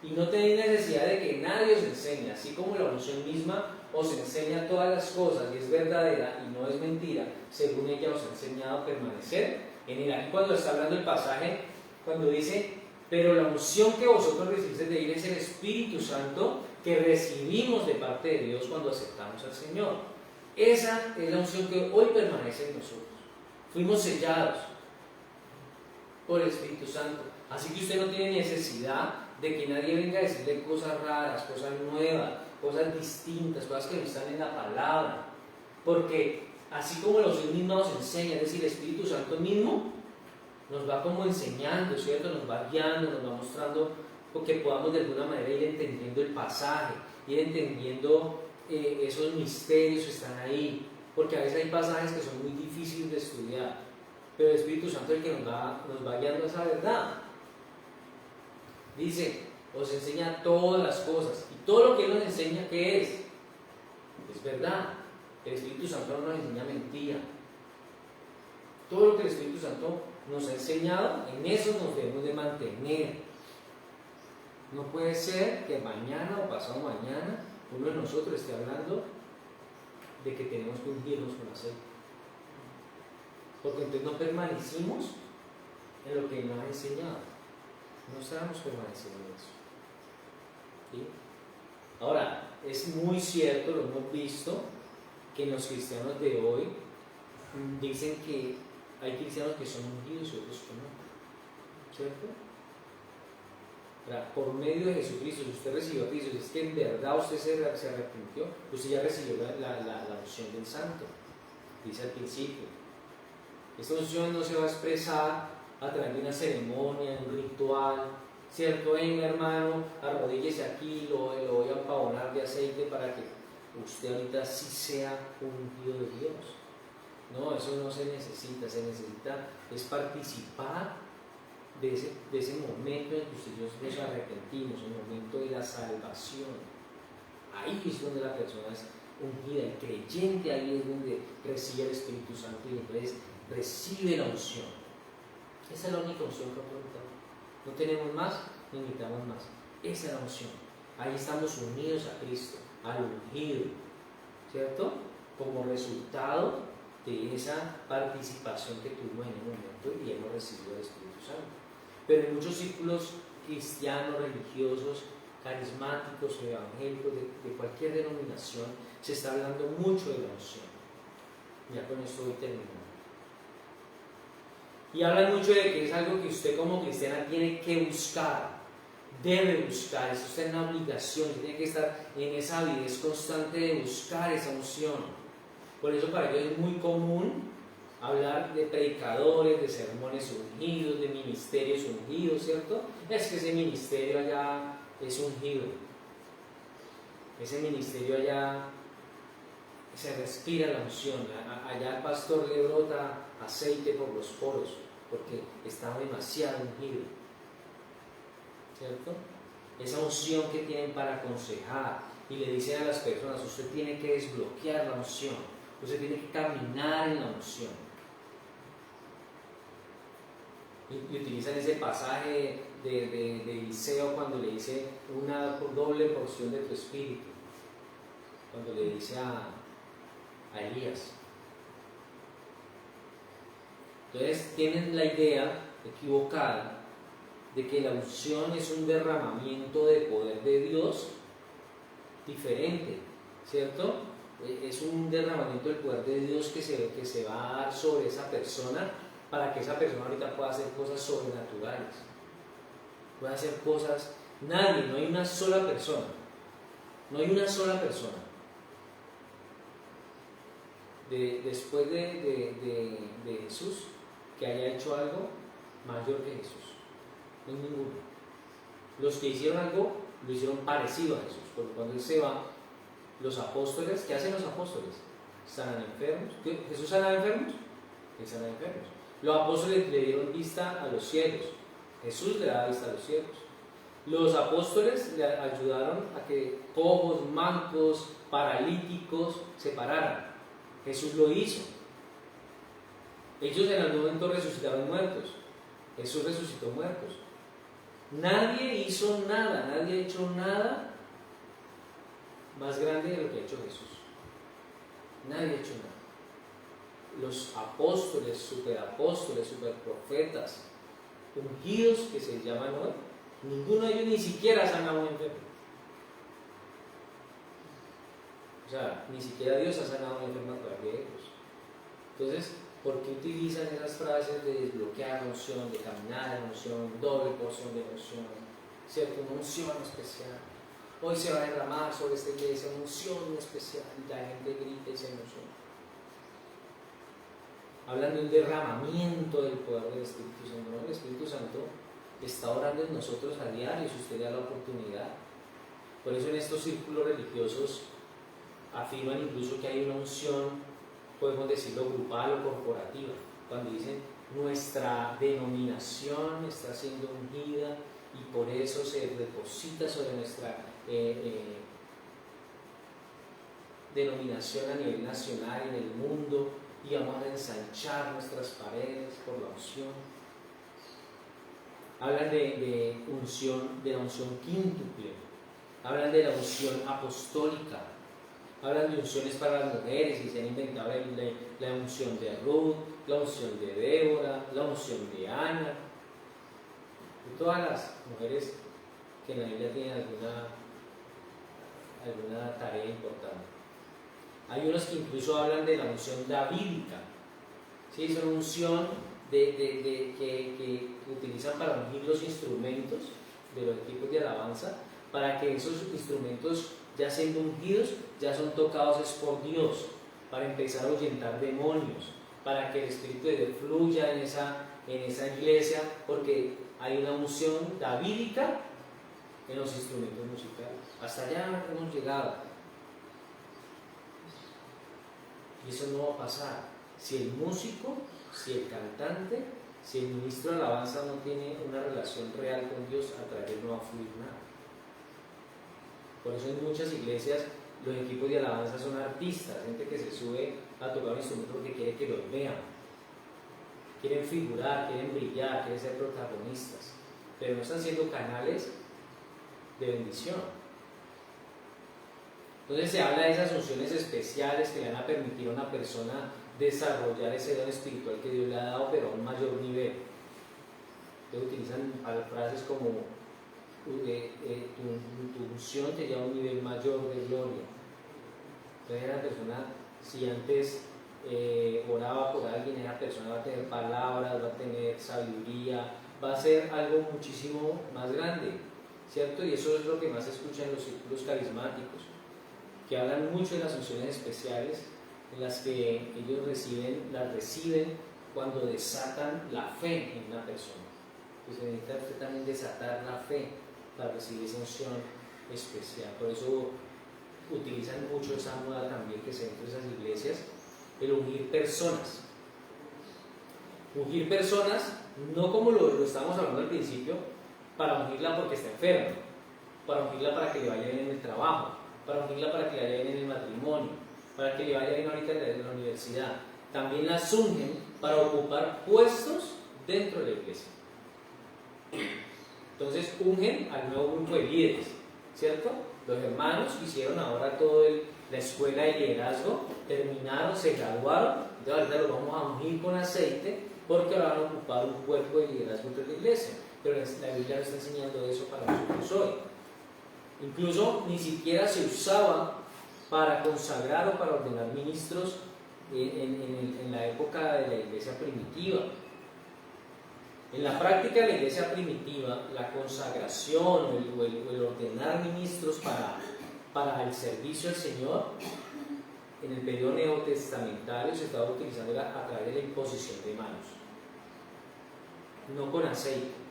[SPEAKER 1] Y no tenéis necesidad de que nadie os enseñe, así como la unción misma os enseña todas las cosas y es verdadera y no es mentira, según ella os ha enseñado a permanecer en Él. Aquí cuando está hablando el pasaje, cuando dice, pero la unción que vosotros recibisteis de Él es el Espíritu Santo que recibimos de parte de Dios cuando aceptamos al Señor. Esa es la unción que hoy permanece en nosotros. Fuimos sellados por el Espíritu Santo. Así que usted no tiene necesidad de que nadie venga a decirle cosas raras, cosas nuevas, cosas distintas, cosas que no están en la palabra. Porque así como la unción misma nos enseña, es decir, el Espíritu Santo mismo nos va como enseñando, ¿cierto? Nos va guiando, nos va mostrando, porque podamos de alguna manera ir entendiendo el pasaje, ir entendiendo esos misterios que están ahí. Porque a veces hay pasajes que son muy difíciles de estudiar, pero el Espíritu Santo es el que nos va guiando a esa verdad. Dice, os enseña todas las cosas, y todo lo que Él nos enseña, ¿qué es? Es verdad. El Espíritu Santo no nos enseña mentira. Todo lo que el Espíritu Santo nos ha enseñado, en eso nos debemos de mantener. No puede ser que mañana o pasado mañana uno de nosotros esté hablando de que tenemos que ungirnos con aceite, porque entonces no permanecimos en lo que Él nos ha enseñado, no estamos permaneciendo en eso. ¿Sí? Ahora, es muy cierto, lo hemos visto, que los cristianos de hoy dicen que hay cristianos que son ungidos y otros que no, ¿cierto? Por medio de Jesucristo, si usted recibió a Cristo, si es que en verdad usted se arrepintió, usted ya recibió la unción del Santo, dice al principio. Esta unción no se va a expresar a través de una ceremonia, un ritual, ¿cierto? Venga, hermano, arrodíllese aquí, lo voy a empabonar de aceite para que usted ahorita sí sea un ungido de Dios. No, eso no se necesita es participar de ese momento en que usted nos arrepentimos, el momento de la salvación. Ahí es donde la persona es ungida, el creyente ahí es donde recibe el Espíritu Santo y entonces recibe la unción. Esa es la única unción que necesitamos. No tenemos más, no necesitamos más. Esa es la unción. Ahí estamos unidos a Cristo, al ungido, ¿cierto? Como resultado de esa participación que tuvimos en el momento y hemos recibido el Espíritu Santo. Pero en muchos círculos cristianos, religiosos, carismáticos o evangélicos, de cualquier denominación, se está hablando mucho de la unción. Ya con esto voy terminando. Y hablan mucho de que es algo que usted como cristiana tiene que buscar, debe buscar, eso está en una obligación, tiene que estar en esa avidez constante de buscar esa unción. Por eso para ellos es muy común hablar de predicadores, de sermones ungidos, de ministerios ungidos, ¿cierto? Es que ese ministerio allá es ungido. Ese ministerio allá se respira la unción. Allá el pastor le brota aceite por los poros, porque está demasiado ungido, ¿cierto? Esa unción que tienen para aconsejar y le dicen a las personas, usted tiene que desbloquear la unción, usted tiene que caminar en la unción. Y utilizan ese pasaje de Eliseo cuando le dice una doble porción de tu espíritu, cuando le dice a Elías. Entonces tienen la idea equivocada de que la unción es un derramamiento de poder de Dios diferente, ¿cierto? Es un derramamiento del poder de Dios que se va a dar sobre esa persona para que esa persona ahorita pueda hacer cosas sobrenaturales, pueda hacer cosas. Nadie, no hay una sola persona, no hay una sola persona después de Jesús que haya hecho algo mayor que Jesús. No hay ninguno. Los que hicieron algo lo hicieron parecido a Jesús, porque cuando Él se va, los apóstoles, ¿qué hacen los apóstoles? Sanan enfermos. ¿Jesús sanaba enfermos? Él sanaba enfermos. Los apóstoles le dieron vista a los ciegos. Jesús le daba vista a los ciegos. Los apóstoles le ayudaron a que cojos, mancos, paralíticos se pararan. Jesús lo hizo. Ellos en algún momento resucitaron muertos. Jesús resucitó muertos. Nadie hizo nada, nadie ha hecho nada más grande de lo que ha hecho Jesús. Nadie ha hecho nada. Los apóstoles, superapóstoles, superprofetas, ungidos que se llaman hoy, ninguno de ellos ni siquiera sanado a un enfermo. O sea, ni siquiera Dios ha sanado a un enfermo a través de ellos. Entonces, ¿por qué utilizan esas frases de desbloquear la unción, de caminar en la unción, doble porción de unción, ¿cierto? Una unción especial. Hoy se va a derramar sobre esta iglesia una unción especial y la gente grita y se emociona. Hablan de un derramamiento del poder del Espíritu Santo. ¿No? El Espíritu Santo está orando en nosotros a diario si usted le da la oportunidad. Por eso en estos círculos religiosos afirman incluso que hay una unción, podemos decirlo grupal o corporativa, cuando dicen nuestra denominación está siendo ungida y por eso se deposita sobre nuestra denominación a nivel nacional en el mundo y vamos a ensanchar nuestras paredes por la unción. Hablan de unción, de la unción quíntuple, hablan de la unción apostólica, hablan de unciones para las mujeres y se han inventado la unción de Ruth, la unción de Débora, la unción de Ana, de todas las mujeres que en la Biblia tienen alguna tarea importante. Hay unos que incluso hablan de la unción davídica, ¿sí? Es una unción que utilizan para ungir los instrumentos de los equipos de alabanza, para que esos instrumentos, ya siendo ungidos, ya son tocados es por Dios, para empezar a ahuyentar demonios, para que el Espíritu de Dios fluya en esa iglesia, porque hay una unción davídica en los instrumentos musicales. Hasta allá hemos llegado. Y eso no va a pasar si el músico, si el cantante, si el ministro de alabanza no tiene una relación real con Dios, a través de él no va a fluir nada. Por eso en muchas iglesias los equipos de alabanza son artistas, gente que se sube a tocar un instrumento porque quiere que los vean, quieren figurar, quieren brillar, quieren ser protagonistas, pero no están siendo canales de bendición. Entonces se habla de esas unciones especiales que le van a permitir a una persona desarrollar ese don espiritual que Dios le ha dado, pero a un mayor nivel. Entonces utilizan frases como tu unción te lleva a un nivel mayor de gloria. Entonces la persona, si antes oraba por alguien, esa persona va a tener palabras, va a tener sabiduría, va a ser algo muchísimo más grande, ¿cierto? Y eso es lo que más se escucha en los círculos carismáticos, que hablan mucho de las unciones especiales, en las que ellos las reciben cuando desatan la fe en una persona. Pues se necesita usted también desatar la fe para recibir esa unción especial. Por eso utilizan mucho esa moda también que se entra en esas iglesias, el ungir personas. Ungir personas, no como lo estábamos hablando al principio, para ungirla porque está enferma, para ungirla para que le vaya bien en el trabajo, para ungirla para que le vaya bien en el matrimonio, para que le vaya bien ahorita en la universidad. También las ungen para ocupar puestos dentro de la iglesia. Entonces ungen al nuevo grupo de líderes, ¿cierto? Los hermanos que hicieron ahora toda la escuela de liderazgo, terminaron, se graduaron, entonces ahorita los vamos a ungir con aceite porque ahora van a ocupar un cuerpo de liderazgo dentro de la iglesia. Pero la Biblia no está enseñando eso para nosotros hoy. Incluso ni siquiera se usaba para consagrar o para ordenar ministros en la época de la iglesia primitiva. En la práctica de la iglesia primitiva, la consagración o el ordenar ministros para el servicio al Señor, en el periodo neotestamentario se estaba utilizando a través de la imposición de manos, no con aceite.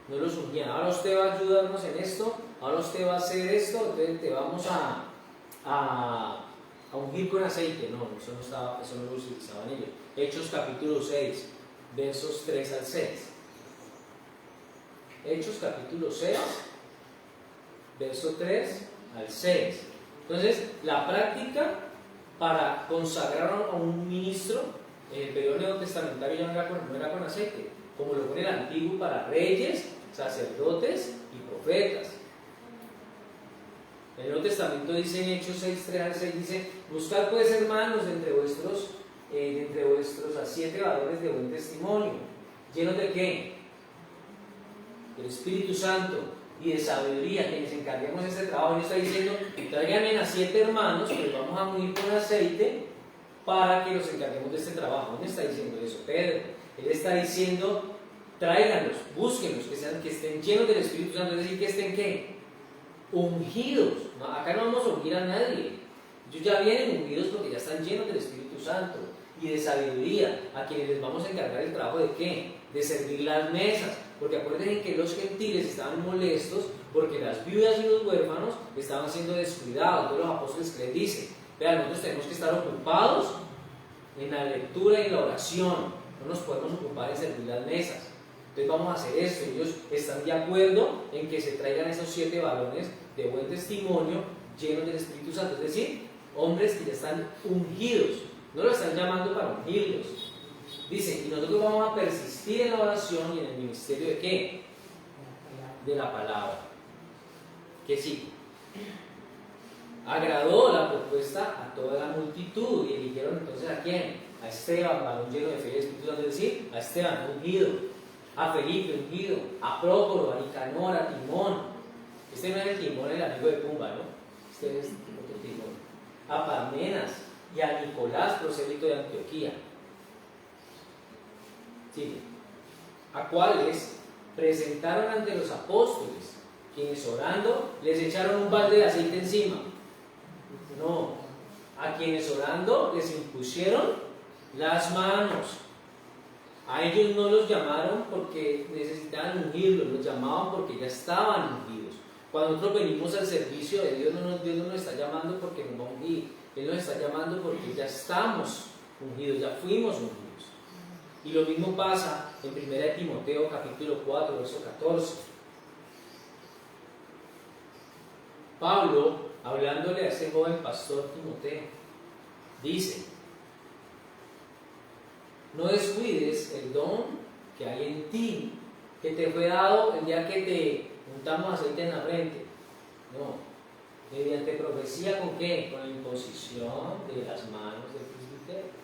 [SPEAKER 1] No los ungían. Ahora usted va a ayudarnos en esto, ahora usted va a hacer esto, entonces te vamos a ungir con aceite. No, eso no lo utilizaban ellos. Hechos capítulo 6, versos 3 al 6. Hechos capítulo 6, verso 3 al 6. Entonces, la práctica para consagrar a un ministro en el periodo neotestamentario ya no era con aceite, como lo pone el antiguo para reyes, sacerdotes y profetas. El Nuevo Testamento dice en Hechos 6, 3 al 6, dice: buscad pues, hermanos, de entre vuestros a 7 varones de buen testimonio, llenos de ¿qué? Del Espíritu Santo y de sabiduría, que les encarguemos de este trabajo. Él está diciendo: tráiganme a 7 hermanos que los vamos a ungir con aceite para que los encarguemos de este trabajo. ¿Dónde está diciendo eso Pedro? Él está diciendo: tráiganlos, búsquenlos, que estén llenos del Espíritu Santo, es decir, que estén ¿qué? Ungidos. No, acá no vamos a ungir a nadie. Ellos ya vienen ungidos porque ya están llenos del Espíritu Santo y de sabiduría, a quienes les vamos a encargar el trabajo de ¿qué? De servir las mesas. Porque acuérdense que los gentiles estaban molestos porque las viudas y los huérfanos estaban siendo descuidados. Entonces los apóstoles que les dicen: vean, nosotros tenemos que estar ocupados en la lectura y en la oración, no nos podemos ocupar en servir las mesas. Entonces vamos a hacer esto. Ellos están de acuerdo en que se traigan esos 7 varones de buen testimonio, llenos del Espíritu Santo, es decir, hombres que ya están ungidos. No lo están llamando para ungirlos. Dice: y nosotros vamos a persistir en la oración y en el ministerio de ¿qué? De la palabra. Que sí, agradó la propuesta a toda la multitud y eligieron entonces ¿a quién? A Esteban, varón lleno de fe y Espíritu Santo, es decir, a Esteban ungido, a Felipe ungido, a Prócoro, a Nicanor, a Timón. Este no es el Timón, el amigo de Pumba, ¿no? Este es otro Timón. A Parmenas y a Nicolás, prosélito de Antioquía. Sigue. A cuales presentaron ante los apóstoles, quienes orando les echaron un balde de aceite encima. No, a quienes orando les impusieron las manos. A ellos no los llamaron porque necesitaban ungirlos, los llamaban porque ya estaban ungidos. Cuando nosotros venimos al servicio de Dios, Dios no nos está llamando porque nos va a ungir, Él nos está llamando porque ya estamos ungidos, ya fuimos ungidos. Y lo mismo pasa en 1 Timoteo capítulo 4, verso 14. Pablo, hablándole a ese joven pastor Timoteo, dice: no descuides el don que hay en ti, que te fue dado el día que te untamos aceite en la frente. No, mediante profecía, ¿con qué? Con la imposición de las manos del presbiterio.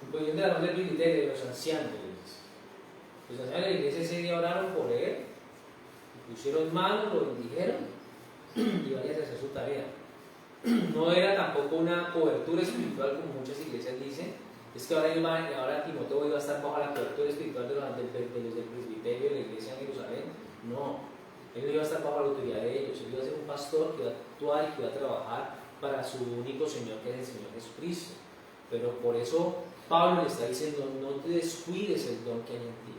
[SPEAKER 1] Imposición de las manos del presbiterio, de los ancianos de la iglesia. Los ancianos de la iglesia ese día oraron por él, pusieron manos, lo bendijeron y vaya a hacer su tarea. No era tampoco una cobertura espiritual como muchas iglesias dicen. Es que ahora Timoteo iba a estar bajo la cobertura espiritual de los del presbiterio de la iglesia en Jerusalén. No, él no iba a estar bajo la autoridad de ellos. Él iba a ser un pastor que iba a actuar y que iba a trabajar para su único Señor, que es el Señor Jesucristo. Pero por eso Pablo le está diciendo: no te descuides el don que hay en ti,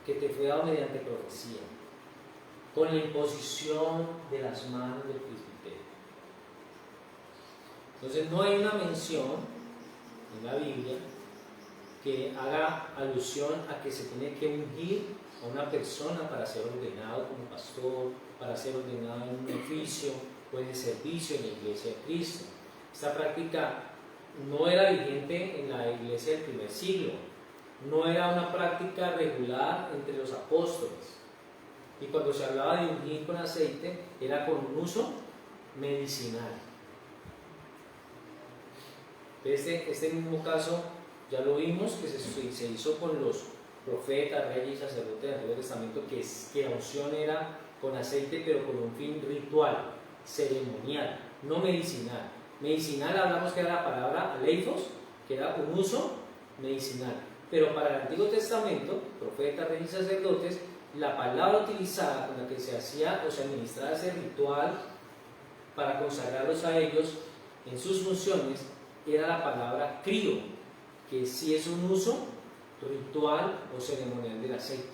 [SPEAKER 1] que te fue dado mediante profecía, con la imposición de las manos del presbiterio. Entonces no hay una mención en la Biblia que haga alusión a que se tiene que ungir a una persona para ser ordenado como pastor, para ser ordenado en un oficio o en el servicio en la iglesia de Cristo. Esta práctica no era vigente en la iglesia del primer siglo. no era una práctica regular entre los apóstoles. Y cuando se hablaba de ungir con aceite, era con un uso medicinal. Este mismo caso ya lo vimos que se hizo con los profetas, reyes y sacerdotes del Antiguo Testamento, que la unción era con aceite, pero con un fin ritual, ceremonial, no medicinal. Medicinal hablamos que era la palabra aleithos, que era un uso medicinal. Pero para el Antiguo Testamento, profetas, reyes y sacerdotes, la palabra utilizada con la que se hacía o se administraba ese ritual para consagrarlos a ellos en sus funciones era la palabra crio, que sí es un uso ritual o ceremonial del aceite.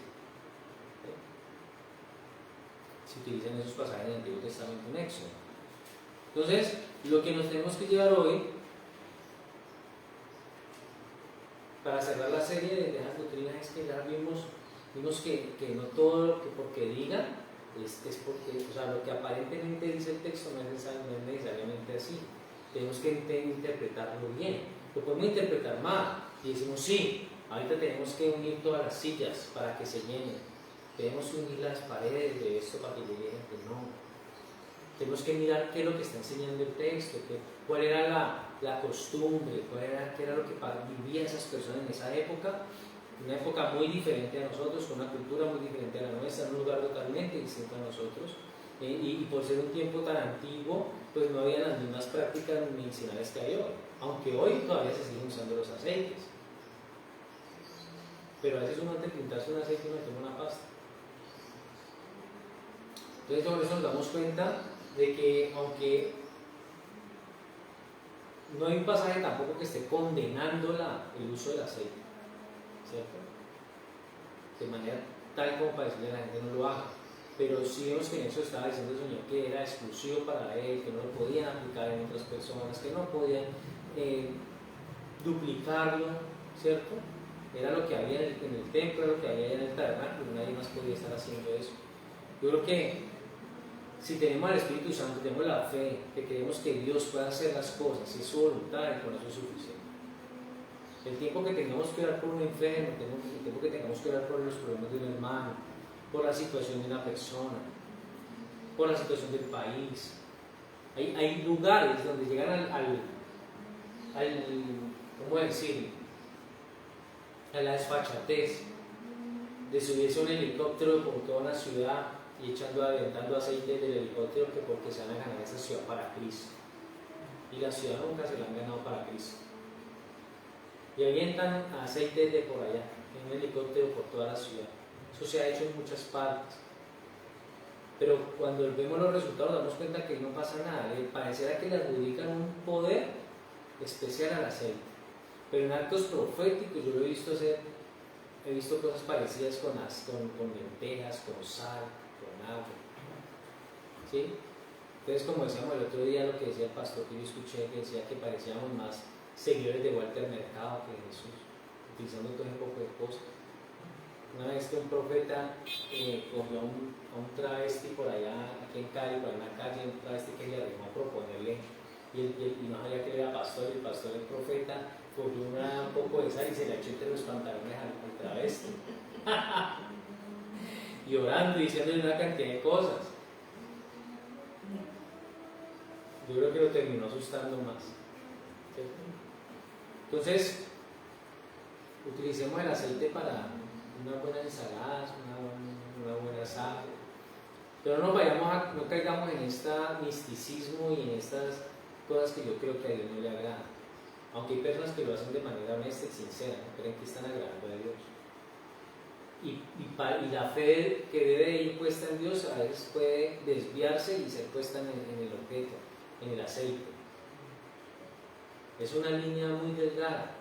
[SPEAKER 1] Se utilizan esos pasajes del Antiguo Testamento en Éxodo. Entonces, lo que nos tenemos que llevar hoy, para cerrar la serie de las doctrinas, es que ya vimos que no todo lo que porque digan es porque, o sea, lo que aparentemente dice el texto no es necesariamente así. Tenemos que interpretarlo bien. Lo podemos interpretar mal y decimos, sí, ahorita tenemos que unir todas las sillas para que se llenen. Tenemos que unir las paredes de esto para que llegue gente. No. Tenemos que mirar qué es lo que está enseñando el texto, cuál era la costumbre, qué era lo que vivían esas personas en esa época. Una época muy diferente a nosotros, con una cultura muy diferente a la nuestra, en un lugar totalmente distinto a nosotros. Y por ser un tiempo tan antiguo, pues no había las mismas prácticas medicinales que hay hoy, aunque hoy todavía se siguen usando los aceites. Pero a veces uno antes de pintarse un aceite uno toma una pasta. Entonces con eso nos damos cuenta de que aunque no hay un pasaje tampoco que esté condenando el uso del aceite, ¿cierto? De manera tal como para decirle a la gente no lo haga. Pero sí vemos que en eso estaba diciendo el Señor que era exclusivo para él, que no lo podían aplicar en otras personas, que no podían duplicarlo, ¿cierto? Era lo que había en el templo, era lo que había en el tabernáculo, nadie más podía estar haciendo eso. Yo creo que si tenemos al Espíritu Santo, tenemos la fe, que creemos que Dios puede hacer las cosas, y es su voluntad, y con eso es suficiente. El tiempo que tengamos que orar por un enfermo, el tiempo que tengamos que orar por los problemas de un hermano, por la situación de una persona, por la situación del país. Hay lugares donde llegan ¿cómo decir? A la desfachatez de subirse a un helicóptero por toda una ciudad y aventando aceite del helicóptero que porque se van a ganar esa ciudad para Cristo. Y la ciudad nunca se la han ganado para Cristo. Y avientan aceite de por allá, en un helicóptero por toda la ciudad. Eso se ha hecho en muchas partes. Pero cuando vemos los resultados, damos cuenta que no pasa nada. Pareciera que le adjudican un poder especial al aceite. Pero en actos proféticos yo lo he visto hacer, he visto cosas parecidas con lentejas, con sal, con agua. ¿Sí? Entonces, como decíamos el otro día, lo que decía el pastor que yo escuché, que decía que parecíamos más seguidores de Walter Mercado que de Jesús, utilizando todo ese poco de cosas. Una vez que un profeta cogió a un travesti por allá, aquí en Cali, por una calle, un travesti que le arrimó a proponerle, y no sabía que era pastor, y el pastor, el profeta, cogió un poco de sal y se le echó entre los pantalones al travesti. Y orando y diciéndole una cantidad de cosas. Yo creo que lo terminó asustando más. ¿Cierto? Entonces, utilicemos el aceite para unas buenas ensaladas, una buena sal. Pero no caigamos en este misticismo y en estas cosas que yo creo que a Dios no le agrada. Aunque hay personas que lo hacen de manera honesta y sincera, no creen que están agradando a Dios. Y la fe que debe ir puesta en Dios a veces puede desviarse y ser puesta en el objeto, en el aceite. Es una línea muy delgada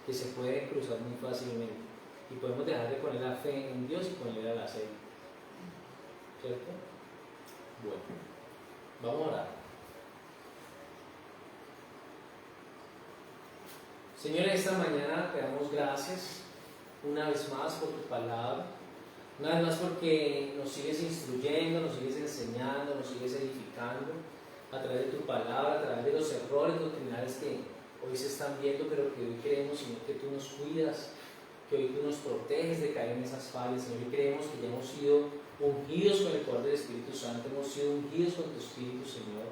[SPEAKER 1] que se puede cruzar muy fácilmente. Y podemos dejar de poner la fe en Dios y ponerle al aceite. ¿Cierto? Bueno, vamos a orar. Señor, esta mañana te damos gracias una vez más por tu palabra, una vez más porque nos sigues instruyendo, nos sigues enseñando, nos sigues edificando a través de tu palabra, a través de los errores doctrinales que hoy se están viendo, pero que hoy creemos, Señor, que tú nos cuidas, que hoy tú nos proteges de caer en esas fallas, Señor, y creemos que ya hemos sido ungidos con el poder del Espíritu Santo, hemos sido ungidos con tu Espíritu, Señor.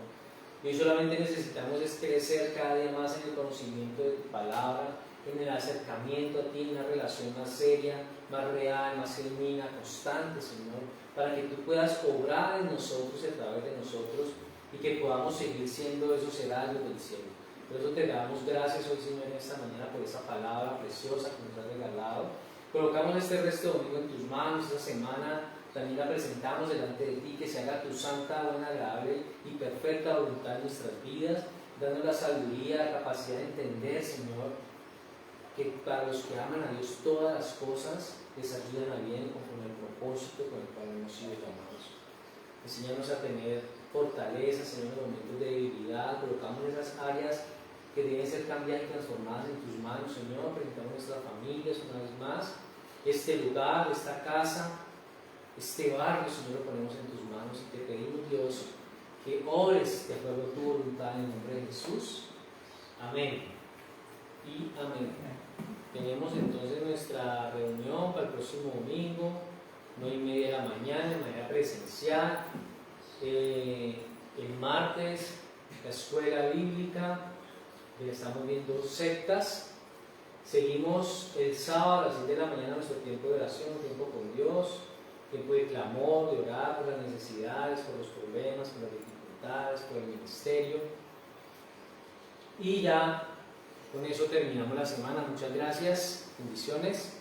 [SPEAKER 1] Y hoy solamente necesitamos es crecer cada día más en el conocimiento de tu palabra, en el acercamiento a ti, en una relación más seria, más real, más genuina, constante, Señor, para que tú puedas obrar en nosotros y a través de nosotros y que podamos seguir siendo esos heraldos del cielo. Por eso te damos gracias hoy, Señor, en esta mañana por esa palabra preciosa que nos has regalado. Colocamos este resto de domingo en tus manos, esta semana también la presentamos delante de ti, que se haga tu santa, buena, agradable y perfecta voluntad en nuestras vidas, dando la sabiduría, la capacidad de entender, Señor, que para los que aman a Dios todas las cosas les ayudan a bien conforme al propósito con el cual hemos sido llamados. Enséñanos a tener fortaleza, Señor, en los momentos de debilidad. Colocamos esas áreas que deben ser cambiadas y transformadas en tus manos, Señor. Presentamos nuestras familias una vez más, este lugar, esta casa, este barrio, Señor, lo ponemos en tus manos y te pedimos, Dios, que ores de acuerdo a tu voluntad en el nombre de Jesús. Amén y amén. Tenemos entonces nuestra reunión para el próximo domingo, 9:30 de la mañana, de manera presencial. El martes, la escuela bíblica, estamos viendo sectas. Seguimos el sábado a las 6 de la mañana nuestro tiempo de oración, tiempo con Dios, tiempo de clamor, de orar por las necesidades, por los problemas, por las dificultades, por el ministerio. Y ya con eso terminamos la semana. Muchas gracias, bendiciones.